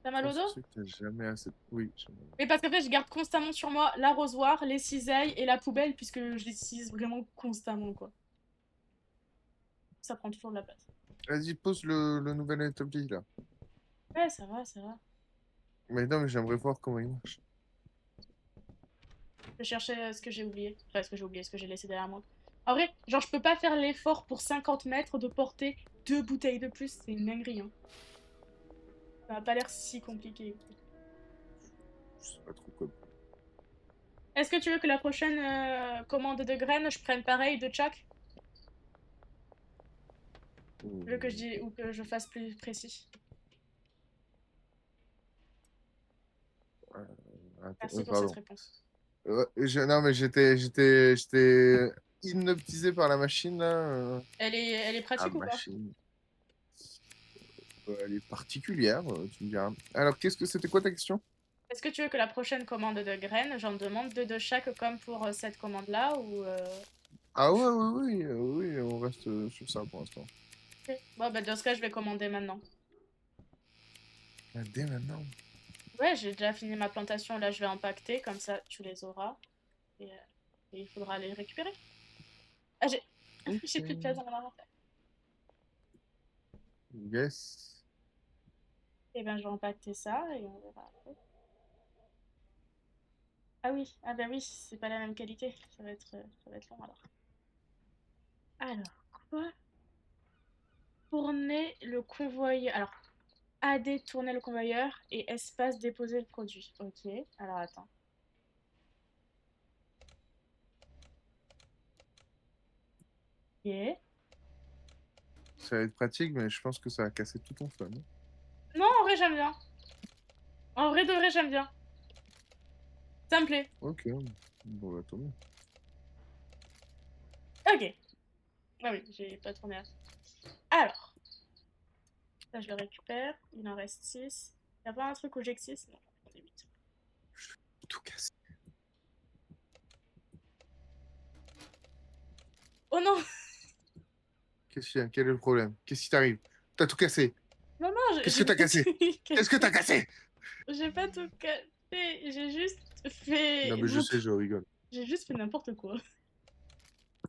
T'as mal Comment au ça dos? se fait que t'as jamais assez... Oui, j'ai mal. Mais parce qu'en fait, je garde constamment sur moi l'arrosoir, les cisailles et la poubelle, puisque je les utilise vraiment constamment, quoi. Ça prend toujours de la place. Vas-y, pose le nouvel établi là. Ouais, ça va, ça va. Mais non, mais j'aimerais voir comment il marche. Je cherchais ce que j'ai oublié. Enfin, ce que j'ai oublié, ce que j'ai laissé derrière moi. En vrai, genre, je peux pas faire l'effort pour 50 mètres de porter 2 bouteilles de plus. C'est une dinguerie, hein. Ça a pas l'air si compliqué. Je sais pas trop quoi. Est-ce que tu veux que la prochaine commande de graines, je prenne pareil de chaque? Tu veux que je dise ou que je fasse plus précis? Attends, Merci pour cette pardon. réponse. Ouais, non, mais j'étais hypnotisé par la machine, là. Elle est La pratique ou pas? machine, elle est particulière, tu me diras. Alors, c'était quoi ta question? Est-ce que tu veux que la prochaine commande de graines, j'en demande 2 de chaque comme pour cette commande-là ou Ah ouais, oui, oui, on reste sur ça pour l'instant. Ok. Bon, bah dans ce cas, je vais commander maintenant. Ah, dès maintenant. Ouais, j'ai déjà fini ma plantation, là je vais empaqueter, comme ça tu les auras. Et il faudra les récupérer. Ah, j'ai j'ai plus de place Ok. dans mon inventaire. Yes. Et ben je vais empaqueter ça et on verra après. Ah oui, ah bah oui, c'est pas la même qualité. Ça va être long alors. Alors, quoi? Tourner le convoyeur. Alors, AD tourner le convoyeur et espace déposer le produit. Ok, alors attends. Ok. Ça va être pratique, mais je pense que ça va casser tout ton fun. Non, en vrai, j'aime bien. En vrai de vrai, j'aime bien. Ça me plaît. Ok. Bon, bah, tant mieux. Ok. Ah oui, j'ai pas tourné assez. Alors, ça je le récupère. Il en reste 6. Y'a pas un truc où j'ai que 6? Non, j'en ai 8. Tout cassé. Oh non! Qu'est-ce qu'il y a? Quel est le problème? Qu'est-ce qui t'arrive? T'as tout cassé. Non, non, Qu'est-ce j'ai que t'as pas cassé? tout Qu'est-ce que cassé. t'as cassé? J'ai pas tout cassé. J'ai juste Non, fait. mais je sais, je rigole. J'ai juste fait n'importe quoi.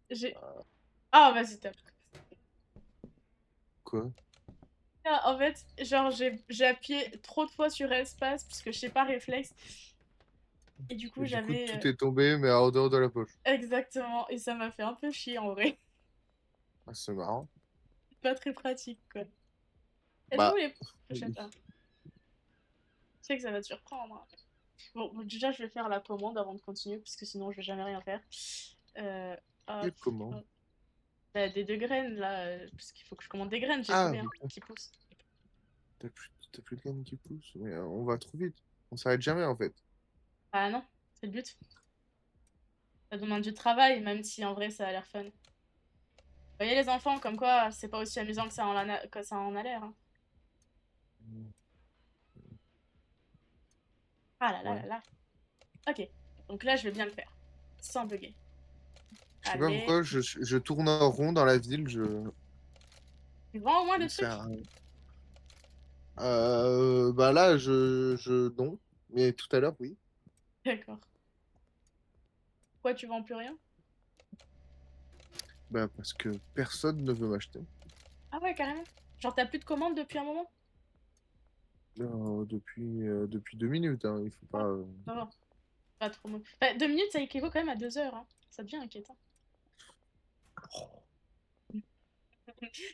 J'ai. Ah, vas-y, tape. Quoi? Ah, en fait, genre, j'ai appuyé trop de fois sur espace parce que je sais pas, réflexe. Et du coup, Et du coup, j'avais. tout est tombé, mais en dehors de la poche. Exactement. Et ça m'a fait un peu chier en vrai. Ah, c'est marrant. Pas très pratique, quoi. Elles sont où Bah, les prochaines? Ah, je sais que ça va te surprendre, hein. Bon, déjà, je vais faire la commande avant de continuer, parce que sinon, je vais jamais rien faire. Euh, hop, comment? hop. Bah, des 2 graines, là, parce qu'il faut que je commande des graines, j'ai plus Ah, rien ok. qui pousse. T'as plus de canne qui pousse. Mais on va trop vite. On s'arrête jamais, en fait. Ah non, c'est le but. Ça demande du travail, même si en vrai, ça a l'air fun. Vous voyez les enfants, comme quoi, c'est pas aussi amusant que ça en a l'air, hein. Ah là là Ouais. là là. Ok, donc là, je vais bien le faire, sans bugger. Je sais pas Allez, pourquoi je tourne en rond dans la ville. tu vends au moins Je des sais trucs? rien. Bah là, non. Mais tout à l'heure, oui. D'accord. Pourquoi tu vends plus rien? Bah parce que personne ne veut m'acheter. Ah ouais, carrément. Genre, t'as plus de commandes depuis un moment? Depuis 2 minutes, hein. Il faut pas. Ah, ça va. Pas trop mauvais. Bah, 2 minutes, ça équivaut quand même à 2 heures, hein. Ça devient inquiétant.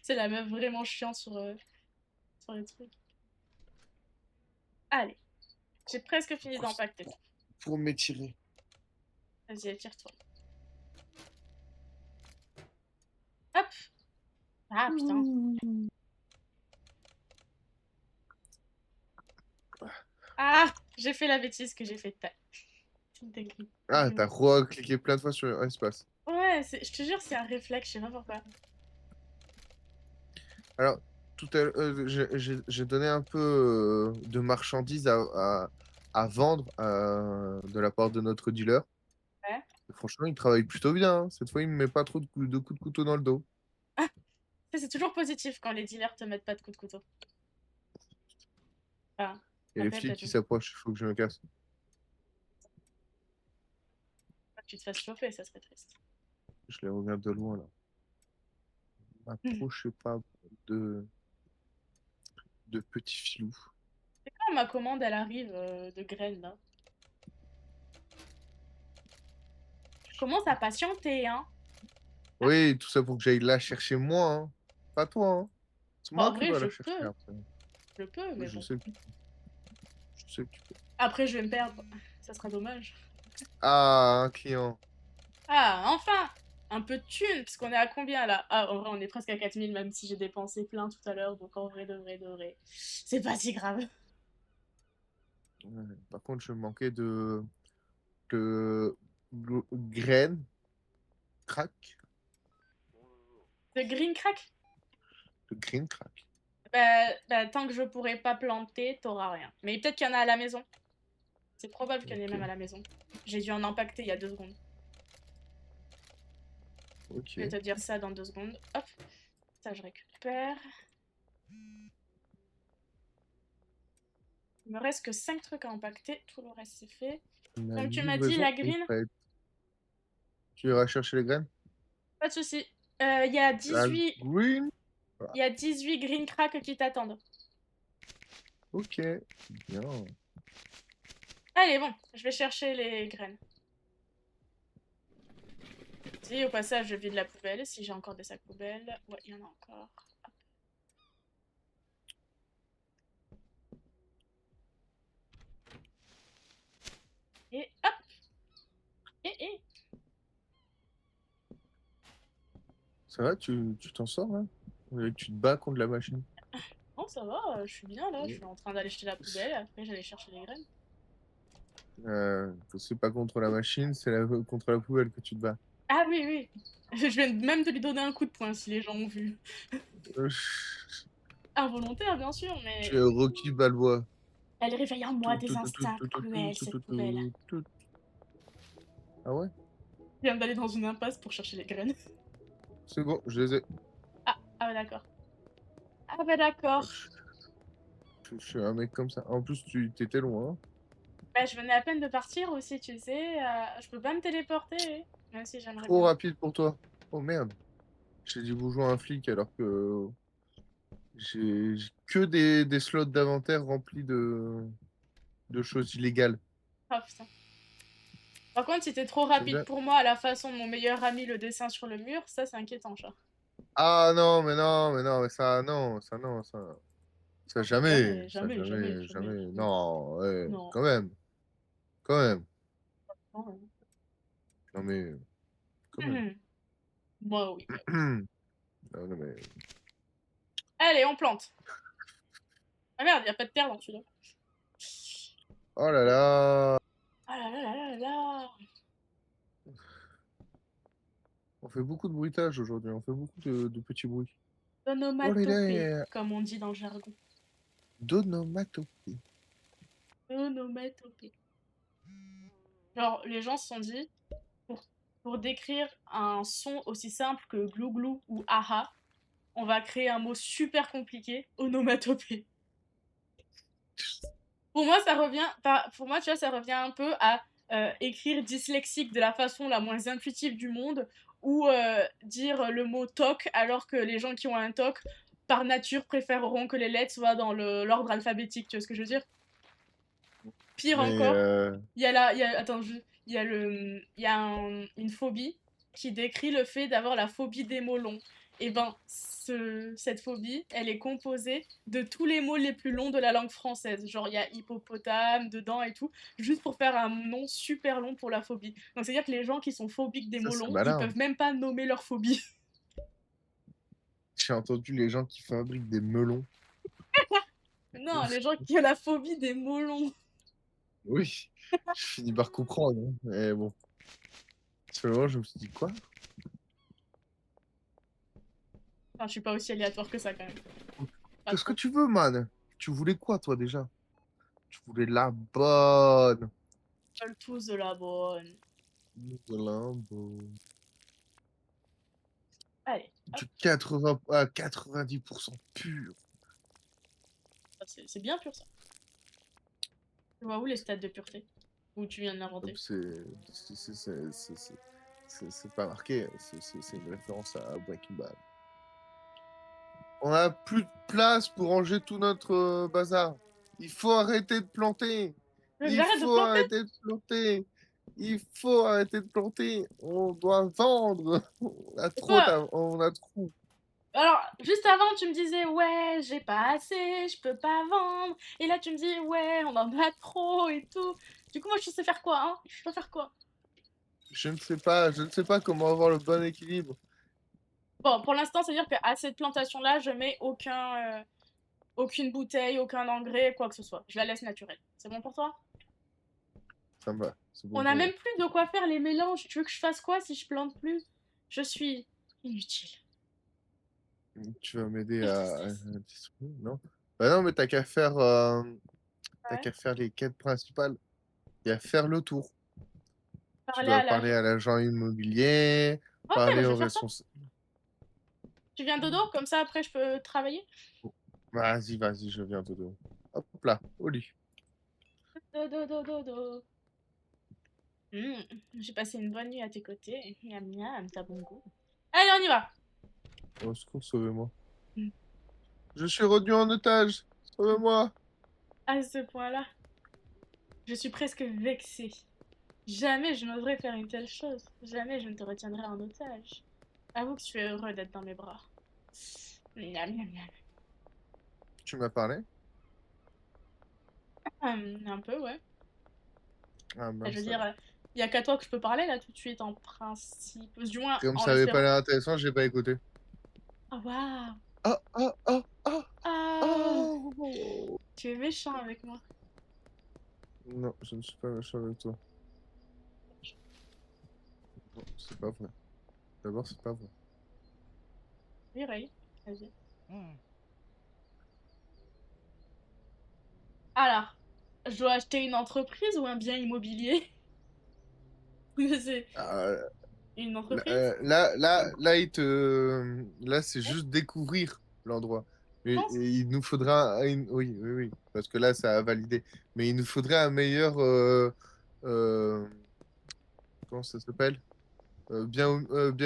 C'est la meuf vraiment chiante sur les trucs. Allez, j'ai presque fini d'empacter. Pour m'étirer. Vas-y, étire-toi. Hop! Ah, putain. Ah! J'ai fait la bêtise que j'ai fait tout à l'heure. C'est une dinguerie. Ah, t'as cliqué plein de fois sur espace. Ouais, je te jure, c'est un réflexe, je sais pas pourquoi. Alors, tout à l'heure, j'ai donné un peu de marchandises à vendre de la part de notre dealer. Ouais. Et franchement, il travaille plutôt bien, hein. Cette fois, il me met pas trop de coups de couteau dans le dos. Ah! Ça, c'est toujours positif quand les dealers te mettent pas de coups de couteau. Ah, Et les après, flics peut-être qui s'approchent, il faut que je me casse. pas que tu te fasses choper, ça serait triste. Je les regarde de loin, là. M'approchez pas de, de petits filous. C'est quand ma commande, elle arrive de graines, là? Je commence à patienter, hein. Oui, tout ça pour que j'aille la chercher moi, hein. Pas toi, hein. C'est Bon, moi en qui vrai, dois la chercher après. je peux, Oui, mais bon. je sais que tu peux. Après, je vais me perdre. Ça sera dommage. Ah, un client. Ah, enfin! Un peu de thunes, parce qu'on est à combien là? Ah, en vrai, on est presque à 4000, même si j'ai dépensé plein tout à l'heure, donc en vrai, de vrai. C'est pas si grave. Ouais. Par contre, je manquais de graines, crack, De green crack? de green crack. Bah, tant que je pourrai pas planter, t'auras rien. Mais peut-être qu'il y en a à la maison. C'est probable qu'il y en ait Ok, même à la maison. J'ai dû en impacter il y a 2 secondes. Je vais ok. te dire ça dans 2 secondes. Hop, ça je récupère. Il me reste que 5 trucs à impacter, tout le reste c'est fait. La Donc tu m'as dit la livraison est green? prête. Tu iras chercher les graines? Pas de souci. Il y a La 18... green? Il y a 18 green cracks qui t'attendent. Ok, bien. Allez, bon, je vais chercher les graines. Si, au passage, je vide la poubelle, si j'ai encore des sacs poubelles. Ouais, il y en a encore. Et hop. Et. Ça va, tu t'en sors là? Tu te bats contre la machine. Bon, ça va, je suis bien là. Je suis en train d'aller jeter la poubelle. Après, j'allais chercher les graines. C'est pas contre la machine, contre la poubelle que tu te bats. Ah oui, oui. Je viens même de lui donner un coup de poing si les gens ont vu. Euh, Involontaire, bien sûr, Tu mais es Rocky Balboa. elle réveille en moi Tout, des tout, tout, tout, instincts tout, tout, tout, cruels, tout, cette tout, poubelle. tout, tout. Ah ouais? Je viens d'aller dans une impasse pour chercher les graines. C'est bon, je les ai. Ah bah d'accord. Ah bah d'accord. Je suis un mec comme ça. En plus, tu t'étais loin. Bah, je venais à peine de partir aussi, tu sais. Je peux pas me téléporter, même si j'aimerais Trop bien. rapide pour toi. Oh merde. J'ai dit bonjour à un flic alors que j'ai que des slots d'inventaire remplis de choses illégales. Ah putain. Par contre, si t'es trop J'aime rapide bien. pour moi à la façon de mon meilleur ami le dessin sur le mur, ça c'est inquiétant, chat. Ah non, mais non, mais non, mais ça, non, ça, non, ça jamais, Jamais, ça jamais, jamais, jamais, jamais, jamais. jamais. Non, ouais, Non. quand même, Non. non mais, quand même. Mhm. Moi, oui. Non, non, mais... Allez, on plante. Ah merde, y a pas de terre dans celui-là. Oh là là, Ah là là là là là là. on fait beaucoup de bruitage aujourd'hui, on fait beaucoup de petits bruits. Oh là Onomatopée, là, comme on dit dans le jargon. d'onomatopée. Onomatopée. Genre, les gens se sont dit, pour, pour décrire un son aussi simple que glouglou ou aha, on va créer un mot super compliqué, onomatopée. Pour moi, pour moi, tu vois, ça revient un peu à écrire dyslexique de la façon la moins intuitive du monde ou dire le mot toc alors que les gens qui ont un toc, par nature, préféreront que les lettres soient dans l'ordre alphabétique. Tu vois ce que je veux dire? Pire Mais, encore, attends, il y a une phobie qui décrit le fait d'avoir la phobie des mots longs. Et ben, cette phobie, elle est composée de tous les mots les plus longs de la langue française. Genre, il y a hippopotame dedans et tout, juste pour faire un nom super long pour la phobie. Donc, c'est-à-dire que les gens qui sont phobiques des ça mots c'est longs, ils malin. peuvent même pas nommer leur phobie. J'ai entendu les gens qui fabriquent des melons. Non, les gens qui ont la phobie des mots longs. Oui, je finis par comprendre, hein. Mais bon, sur le moment, je me suis dit, quoi? Enfin, je suis pas aussi aléatoire que ça quand même. Pas Qu'est-ce que trop. tu veux, man? Tu voulais quoi, toi, déjà? Tu voulais la bonne. Ils veulent tous de la bonne. De Limbo. Allez, hop, Du 80 à 90% pur. c'est bien pur ça. Tu vois où les stats de pureté? Où tu viens de l'inventer? C'est pas marqué, c'est une référence à Breaking Bad. On a plus de place pour ranger tout notre bazar. Il faut arrêter de planter. Il J'arrête de faut planter? arrêter de planter. Il faut arrêter de planter. On doit vendre. Et toi, On a trop. alors, juste avant, tu me disais, ouais, j'ai pas assez, je peux pas vendre. Et là, tu me dis, ouais, on en a trop et tout. Du coup, moi, je sais faire quoi, hein? Je peux faire quoi? Je ne sais pas comment avoir le bon équilibre. Bon, pour l'instant, c'est-à-dire qu'à cette plantation-là, je mets aucune bouteille, aucun engrais, quoi que ce soit. Je la laisse naturelle. C'est bon pour toi? Ça me va. C'est On bon n'a pour moi. même plus de quoi faire les mélanges. Tu veux que je fasse quoi si je plante plus? Je suis inutile. Tu vas m'aider Quelle à tristesse. distribuer, non? Bah non, mais t'as Ouais. qu'à faire les quêtes principales. Et à faire le tour. Tu Parler dois à parler l'agent. à l'agent immobilier, Ok, bah parler je vais au faire ça. responsable. Tu viens dodo, comme ça après je peux travailler. Vas-y, vas-y, je viens te donner. Hop là, au lit. Dodo, dodo, dodo. J'ai passé une bonne nuit à tes côtés. Miam miam, t'as bon goût. Allez, on y va. Au secours, sauvez-moi. Mm. Je suis retenu en otage. Sauvez-moi. À ce point-là, je suis presque vexée. Jamais je n'oserais faire une telle chose. Jamais je ne te retiendrai en otage. Avoue que tu es heureux d'être dans mes bras. Miam miam miam. Tu m'as parlé? Un peu, ouais. Ah Je veux mince dire, alors. il y a qu'à toi que je peux parler là tout de suite en principe. Du moins, Comme en ça avait pas l'espérant. l'air intéressant, j'ai pas écouté. Ah waouh. Ah, ah, ah, ah, Ah, ah. tu es méchant avec moi. Non, je ne suis pas méchant avec toi. Non, c'est pas vrai. D'abord, c'est pas vrai. Oui, Ray, vas-y. Alors, je dois acheter une entreprise ou un bien immobilier? C'est Ah, une entreprise? là, c'est Ouais, juste découvrir l'endroit. tu Mais penses? il nous faudra oui, oui, oui, parce que là, ça a validé. Mais il nous faudrait un meilleur, euh, comment ça s'appelle? Bien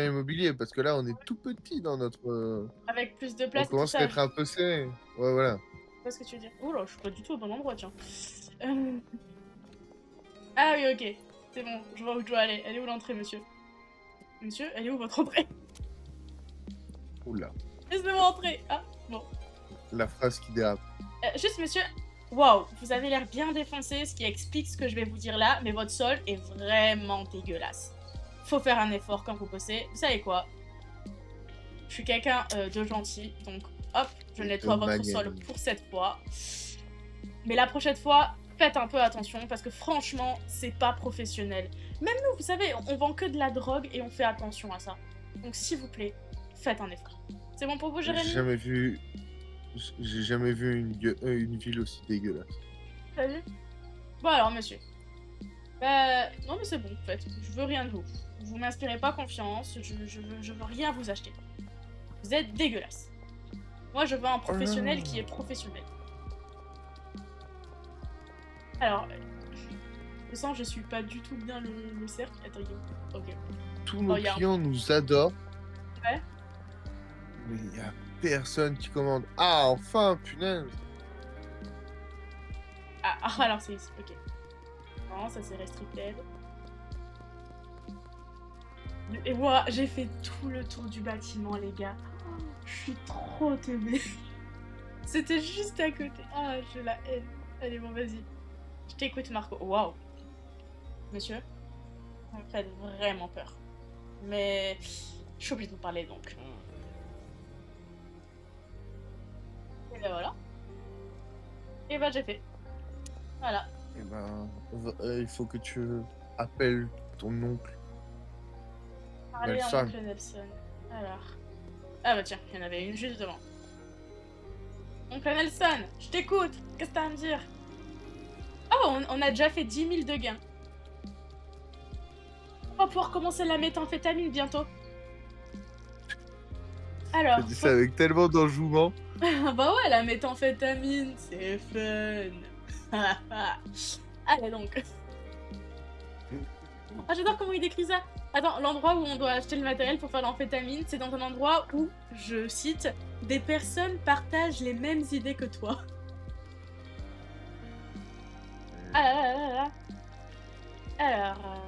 immobilier, parce que là, on est tout petit dans notre, Avec plus de on place et tout commence à ça. être un peu serré. Ouais, voilà. Je vois ce que tu veux dire. Oh là, je suis pas du tout au bon endroit, tiens. Euh, Ah oui, ok. C'est bon, je vois où je dois aller. Elle est où l'entrée, monsieur? Monsieur, elle est où votre entrée? Oula, Laissez-moi entrer. Ah, bon. la phrase qui dérape. Juste, monsieur. Waouh, vous avez l'air bien défoncé, ce qui explique ce que je vais vous dire là, mais votre sol est vraiment dégueulasse. Faut faire un effort quand vous bossez. Vous savez quoi? Je suis quelqu'un de gentil, donc hop, je De nettoie votre sol magnanime. pour cette fois. Mais la prochaine fois, faites un peu attention parce que franchement, c'est pas professionnel. Même nous, vous savez, on vend que de la drogue et on fait attention à ça. Donc s'il vous plaît, faites un effort. C'est bon pour vous, J'ai Jérémy? jamais vu, j'ai jamais vu une ville aussi dégueulasse. T'as vu? Bon alors, monsieur. Bah, non mais c'est bon, en fait. Je veux rien de vous. Vous m'inspirez pas confiance, je veux rien vous acheter. Vous êtes dégueulasse. Moi, je veux un Oh là professionnel qui est professionnel. Alors, je sens que je suis pas du tout bien le cercle. Attends, il est où? Ok. tous Oh, nos il y a un... clients nous adorent, Ouais. mais il y a personne qui commande. Ah, enfin, punaise. Alors c'est ici, ok. Non, ça c'est restricted. Et moi, j'ai fait tout le tour du bâtiment, les gars. Je suis trop teubée. C'était juste à côté. Ah, je la haine. Allez, bon, vas-y. Je t'écoute, Marco. Waouh. Monsieur, vous me faites vraiment peur. Mais je suis obligée de vous parler donc. Et ben voilà. Et ben j'ai fait. Voilà. Eh ben, il faut que tu appelles ton oncle Parler à Nelson. oncle Nelson. Alors. Ah bah tiens, il y en avait une juste devant. Oncle Nelson, je t'écoute. Qu'est-ce que t'as à me dire? Oh, on a déjà fait 10 000 de gains. On va pouvoir commencer la méthamphétamine bientôt. T'as Alors, dit faut... ça avec tellement d'enjouement. bah ouais, la méthamphétamine, c'est fun. Allez donc. Ah, j'adore comment il décrit ça. Attends, l'endroit où on doit acheter le matériel pour faire l'amphétamine, c'est dans un endroit où, je cite, des personnes partagent les mêmes idées que toi. Ah là là là là. Alors,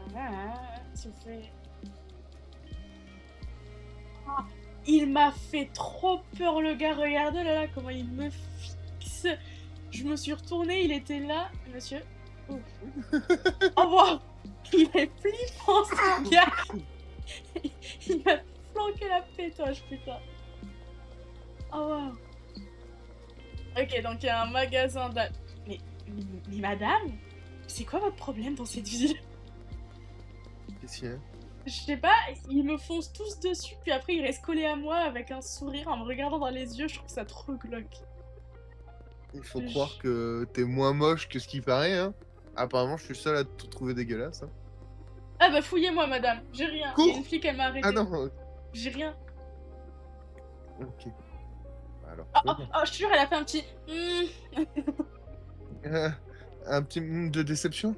Tu fais... Ah, il m'a fait trop peur le gars, regardez là comment il me fixe. Je me suis retournée, il était là, monsieur. Oh, oh wow. Il est flippant ce gars. Il m'a flanqué la pétoche, putain. Oh wow. Ok, donc il y a un magasin de... mais madame, c'est quoi votre problème dans cette ville? Qu'est-ce qu'il y a? Je sais pas, ils me foncent tous dessus, puis après ils restent collés à moi avec un sourire en me regardant dans les yeux, je trouve ça trop glauque. Il faut croire que t'es moins moche que ce qui paraît, hein. Apparemment, je suis le seul à te trouver dégueulasse. Hein. Ah bah fouillez-moi madame, j'ai rien. Il y a une Cours! flic, elle m'a Ah arrêté. non, J'ai rien. ok. Alors, Oh, tout va oh, bien. oh, je suis sûre, elle a fait un petit... Euh, un petit de déception?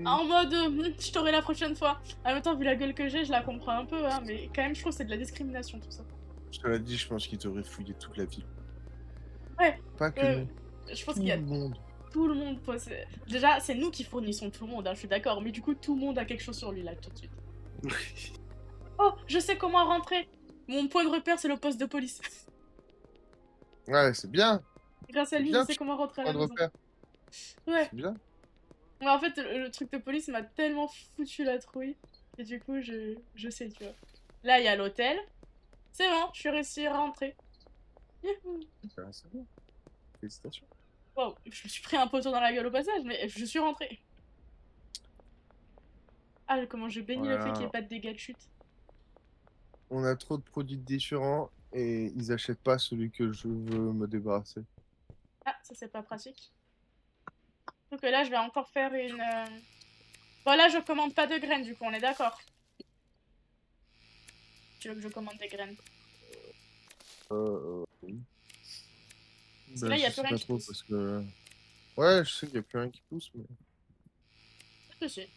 En mode, je t'aurai la prochaine fois. En même temps, vu la gueule que j'ai, je la comprends un peu, hein, mais quand même, je trouve que c'est de la discrimination, tout ça. Je te l'ai dit, je pense qu'il devrait fouiller toute la ville. Ouais, Pas que euh, nous, je pense tout qu'il y a le monde. tout le monde possède... Déjà, c'est nous qui fournissons tout le monde, hein, je suis d'accord, mais du coup, tout le monde a quelque chose sur lui, là, tout de suite. Oh, je sais comment rentrer. Mon point de repère, c'est le poste de police. Ouais, c'est bien. Grâce à C'est lui, je bien, sais tu comment rentrer à point la de maison. repère. Ouais. C'est bien. Mais en fait, le truc de police m'a tellement foutu la trouille. Et du coup, je sais, tu vois. Là, il y a l'hôtel. C'est bon, je suis réussi à rentrer. Youhou. C'est bien. Félicitations. Wow, je me suis pris un poteau dans la gueule au passage, mais je suis rentrée. Ah, comment je bénis le fait qu'il n'y ait Voilà. pas de dégâts de chute. On a trop de produits différents et ils achètent pas celui que je veux me débarrasser. Ah, ça c'est pas pratique. Donc là, je vais encore faire une... Bon, là, je commande pas de graines, du coup, on est d'accord. Tu veux que je commande des graines? Oui. Parce que Ben, là, il n'y je a plus sais rien pas qui trop pousse. parce que. Ouais, je sais qu'il y a plus rien qui pousse, mais. Je sais.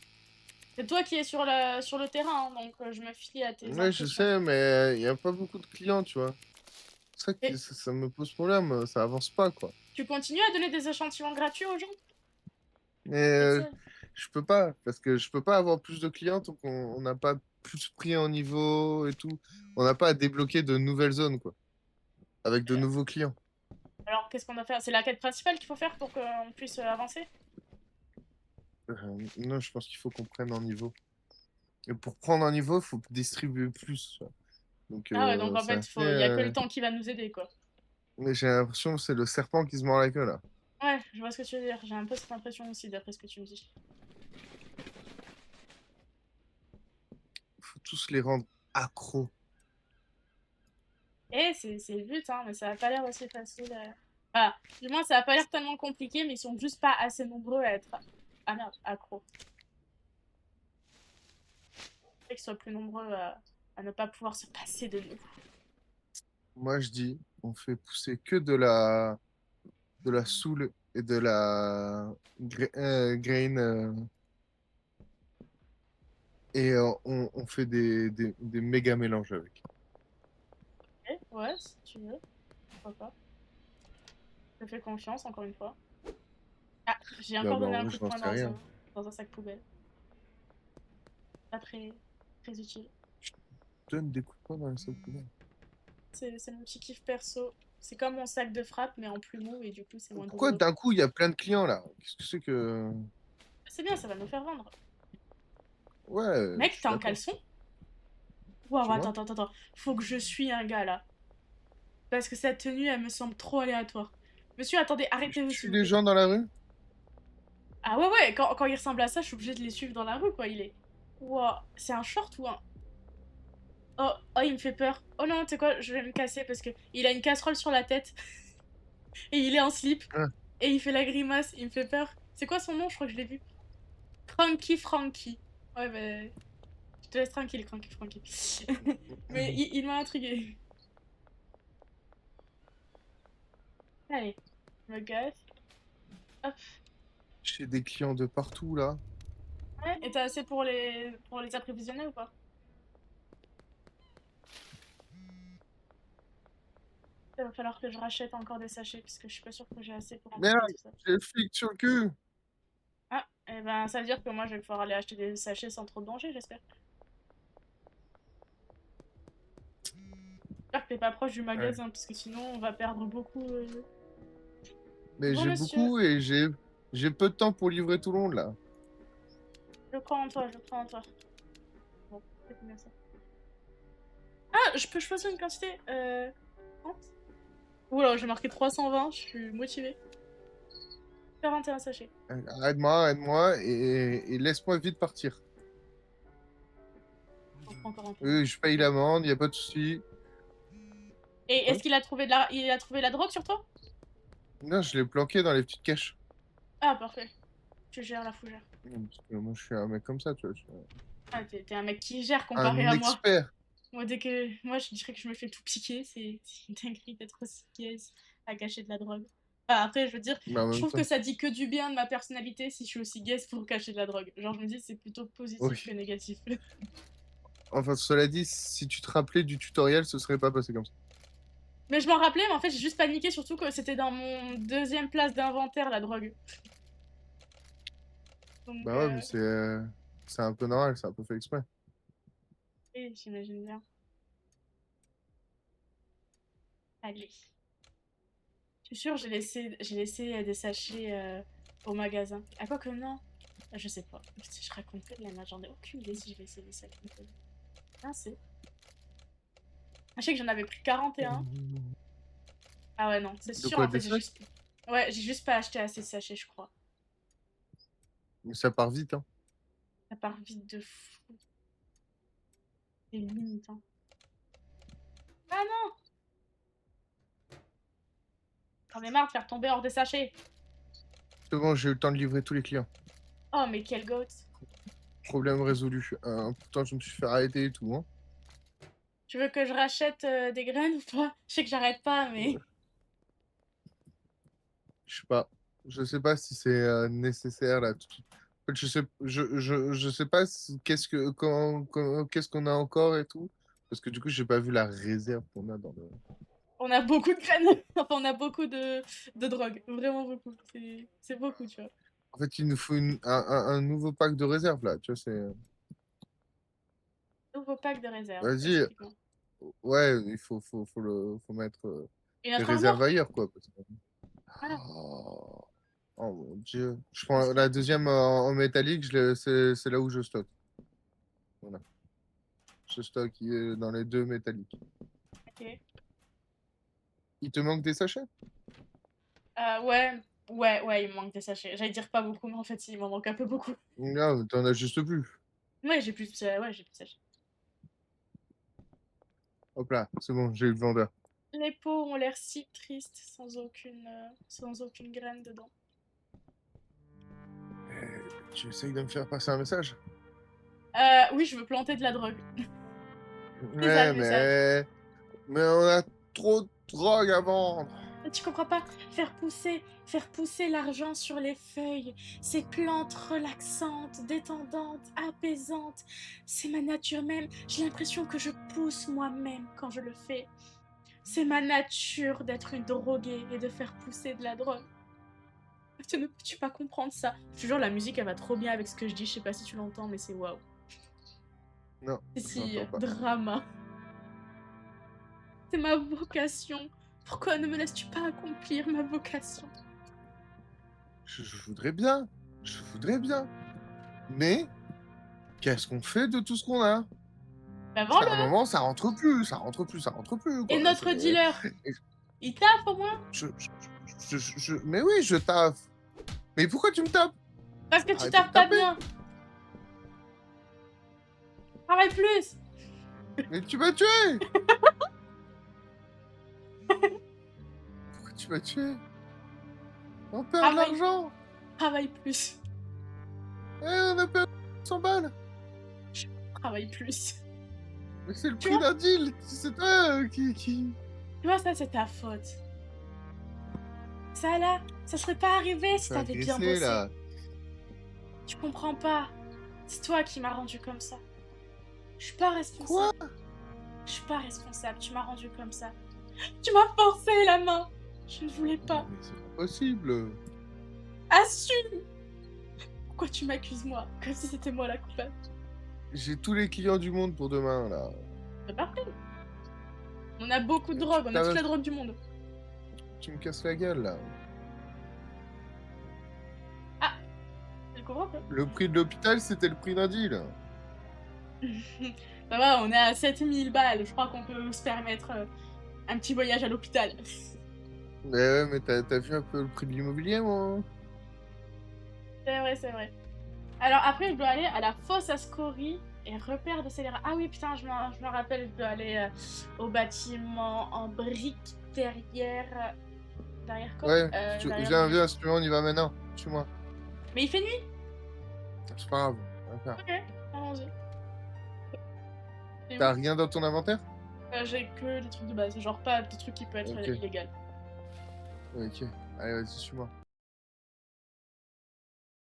C'est toi qui es sur le terrain, hein, donc je me fie à tes Ouais, je impressions. sais, mais il y a pas beaucoup de clients, tu vois. C'est ça Et qui ça me pose problème, ça avance pas, quoi. tu continues à donner des échantillons gratuits aux gens? Mais Etienne. je peux pas, parce que je peux pas avoir plus de clients tant qu'on on n'a pas plus pris en niveau et tout. On n'a pas à débloquer de nouvelles zones, quoi, avec de nouveaux clients. Alors, qu'est-ce qu'on doit faire? C'est la quête principale qu'il faut faire pour qu'on puisse avancer? Non, je pense qu'il faut qu'on prenne en niveau. Et pour prendre un niveau, il faut distribuer plus, tu vois. Donc, Ah ouais, donc en c'est fait, assez. il y a que le temps qui va nous aider, quoi. Mais j'ai l'impression que c'est le serpent qui se mord la queue, là. Ouais, je vois ce que tu veux dire. J'ai un peu cette impression aussi, d'après ce que tu me dis. Il faut tous les rendre accros. Et c'est le but, hein, mais ça a pas l'air aussi facile. Enfin, du moins, ça a pas l'air tellement compliqué, mais ils sont juste pas assez nombreux à être... Ah merde, accro. Faudrait qu'ils soient plus nombreux à ne pas pouvoir se passer de nous. Moi, je dis, on fait pousser que de la soule et de la grain. Et on fait des méga mélanges avec. Ok, ouais, si tu veux. Pourquoi pas. Je te fais confiance, encore une fois. Ah, j'ai Non, encore bah, donné en un vrai, coup je de n'en poing sais rien. dans un sac poubelle. Pas très, très utile. Donne des coups de poing dans la salle poubelle. C'est mon petit kiff perso. C'est comme mon sac de frappe, mais en plus mou, et du coup, c'est moins Pourquoi douloureux. d'un coup, il y a plein de clients, là? Qu'est-ce que c'est que. C'est bien, ça va nous faire vendre. Ouais, je Mec, suis t'es en d'accord. caleçon? Waouh, Tu attends, vois? attends, attends. Faut que je suis un gars, là. Parce que sa tenue, elle me semble trop aléatoire. Monsieur, attendez, Tu arrêtez-vous, s'il tues vous les plaît. gens dans la rue? Ah ouais, ouais, quand il ressemble à ça, je suis obligée de les suivre dans la rue, quoi, il est... Waouh, c'est un short ou un... Oh, oh, il me fait peur. Oh non, tu sais quoi, je vais me casser parce que il a une casserole sur la tête et il est en slip Hein. et il fait la grimace, il me fait peur. C'est quoi son nom? Je crois que je l'ai vu. Cranky Frankie. Ouais, bah, je te laisse tranquille, Cranky Frankie. Mais il m'a intrigué. Allez, je me gaffe. Hop. J'ai des clients de partout, là. Ouais, et t'as assez pour les approvisionner ou pas? Il va falloir que je rachète encore des sachets parce que je suis pas sûre que j'ai assez pour emballer Merde, tout ça. j'ai le flic sur le cul. Ah, Eh ben, ça veut dire que moi, je vais pouvoir aller acheter des sachets sans trop de danger, j'espère. J'espère que t'es pas proche du Ouais. magasin, parce que sinon, on va perdre beaucoup. Mais Bon, j'ai monsieur, beaucoup et j'ai peu de temps pour livrer tout le monde là. je crois en toi, je crois en toi. Bon, c'est combien ça? Ah, je peux choisir une quantité 30. Oula, j'ai marqué 320, je suis motivée. 41 sachets. Aide-moi et laisse-moi vite partir. J'en prends encore un peu. Oui, je paye l'amende, y a pas de souci. Et Quoi? est-ce qu'il a trouvé il a trouvé la drogue sur toi? Non, je l'ai planqué dans les petites caches. Ah, parfait. Tu gères la fougère. Parce que moi, je suis un mec comme ça, tu vois. Ah, t'es un mec qui gère comparé Un à moi. expert. Moi, dès que. Moi, je dirais que je me fais tout piquer. C'est une dinguerie d'être aussi gaze à cacher de la drogue. Enfin, après, je veux dire, Mais en je même trouve que temps, ça dit que du bien de ma personnalité si je suis aussi gaze pour cacher de la drogue. Genre, je me dis, c'est plutôt positif que oui. négatif. Enfin, cela dit, si tu te rappelais du tutoriel, ce serait pas passé comme ça. Mais je m'en rappelais, mais en fait, j'ai juste paniqué, surtout que c'était dans mon deuxième place d'inventaire, la drogue. Donc, Bah ouais, mais c'est un peu normal, c'est un peu fait exprès. oui, j'imagine bien. Allez. Je suis sûre, j'ai laissé des sachets au magasin. Ah, quoi que non. Je sais pas. Si je raconte que de la merde, j'en ai aucune idée si je vais essayer les sachets. Ah, c'est. Je sais que j'en avais pris 41. Ah ouais, non, c'est De sûr, quoi, en des fait, j'ai sacs? juste. Ouais, j'ai juste pas acheté assez de sachets, je crois. Mais ça part vite, hein. Ça part vite de fou. C'est limite, hein. Ah non! J'en ai marre de faire tomber hors des sachets. C'est bon, j'ai eu le temps de livrer tous les clients. Oh, mais quel goat. Problème résolu. Pourtant, je me suis fait arrêter et tout, hein. Tu veux que je rachète des graines ou pas? Je sais que j'arrête pas, mais. Je sais pas. Je sais pas si c'est nécessaire là. En fait, je sais pas qu'est-ce qu'on a encore et tout. Parce que du coup, j'ai pas vu la réserve qu'on a dans le. On a beaucoup de graines. Enfin, on a beaucoup de drogue. Vraiment beaucoup. C'est beaucoup, tu vois. En fait, il nous faut un nouveau pack de réserve là. Tu vois, c'est. Nouveau pack de réserve. Vas-y. Explique-moi. Ouais, faut mettre Et les notre réserves armure? ailleurs, quoi. Voilà. Oh, oh mon Dieu. Je Qu'est-ce prends qu'il y la a? deuxième en métallique, c'est là où je stocke. Voilà. Je stocke dans les deux métalliques. Ok. Il te manque des sachets? Ouais. Ouais, il me manque des sachets. J'allais dire pas beaucoup, mais en fait, il m'en manque un peu beaucoup. Non, t'en as juste plus. Ouais, j'ai plus de sachets. Hop là, c'est bon, j'ai eu le vendeur. Les pots ont l'air si tristes, sans aucune graine dedans. Tu essayes de me faire passer un message? Oui, je veux planter de la drogue. C'est ça Ouais, le message. mais on a trop de drogue à vendre. Tu comprends pas? Faire pousser l'argent sur les feuilles, ces plantes relaxantes, détendantes, apaisantes, c'est ma nature même. J'ai l'impression que je pousse moi-même quand je le fais. C'est ma nature d'être une droguée et de faire pousser de la drogue. Ne peux-tu pas comprendre ça? Je te jure, la musique, elle va trop bien avec ce que je dis. Je sais pas si tu l'entends, mais c'est waouh. Non, C'est je si l'entends pas. drama. C'est ma vocation. Pourquoi ne me laisses-tu pas accomplir ma vocation? Je voudrais bien. Je voudrais bien. Mais qu'est-ce qu'on fait de tout ce qu'on a? Bah Parce qu'à un vends-le! moment, ça rentre plus, ça rentre plus, ça rentre plus, Et quoi. notre dealer, il taffe au moins? Mais oui, je taffe. Mais pourquoi tu me tapes? Parce que tu Arrêtez de taffes pas taper. bien. Travaille plus. Mais tu m'as tué. Pourquoi tu m'as tué? On perd de Travaille, l'argent. travaille plus. Eh, on a perdu 100 balles. Travaille plus. Mais c'est le Tu prix vois, d'un deal. C'est toi qui... tu vois, ça c'est ta faute. Ça là, ça serait pas arrivé si Fais t'avais bien agresser, bossé. là. Tu comprends pas. C'est toi qui m'as rendu comme ça. Je suis pas Quoi? responsable. Je suis pas responsable. Tu m'as rendu comme ça. Tu m'as forcé la main. Je ne voulais pas. Mais c'est pas possible. Assume. pourquoi tu m'accuses moi? Comme si c'était moi la coupable. J'ai tous les clients du monde pour demain, là. C'est parfait. On a beaucoup de Tu drogue, on a toute la t'arrêtes- drogue du monde. tu me casses la gueule, là. Ah, tu le comprends pas? Le prix de l'hôpital, c'était le prix d'un deal. Ça va, on est à 7000 balles. Je crois qu'on peut se permettre un petit voyage à l'hôpital. Mais ouais, mais t'as vu un peu le prix de l'immobilier, moi? C'est vrai, c'est vrai. Alors après, je dois aller à la fosse à scories et repère de scélérat. Ah oui, putain, je me rappelle, je dois aller au bâtiment en briques derrière... derrière quoi? Ouais, Derrière viens, le... viens, si tu veux, on y va maintenant. Suis-moi. Mais il fait nuit? C'est pas grave. On va faire. Ok, allons-y. C'est T'as où? rien dans ton inventaire? J'ai que des trucs de base, genre pas des trucs qui peuvent être Ok. illégaux. Ok. Allez, vas-y, suis-moi.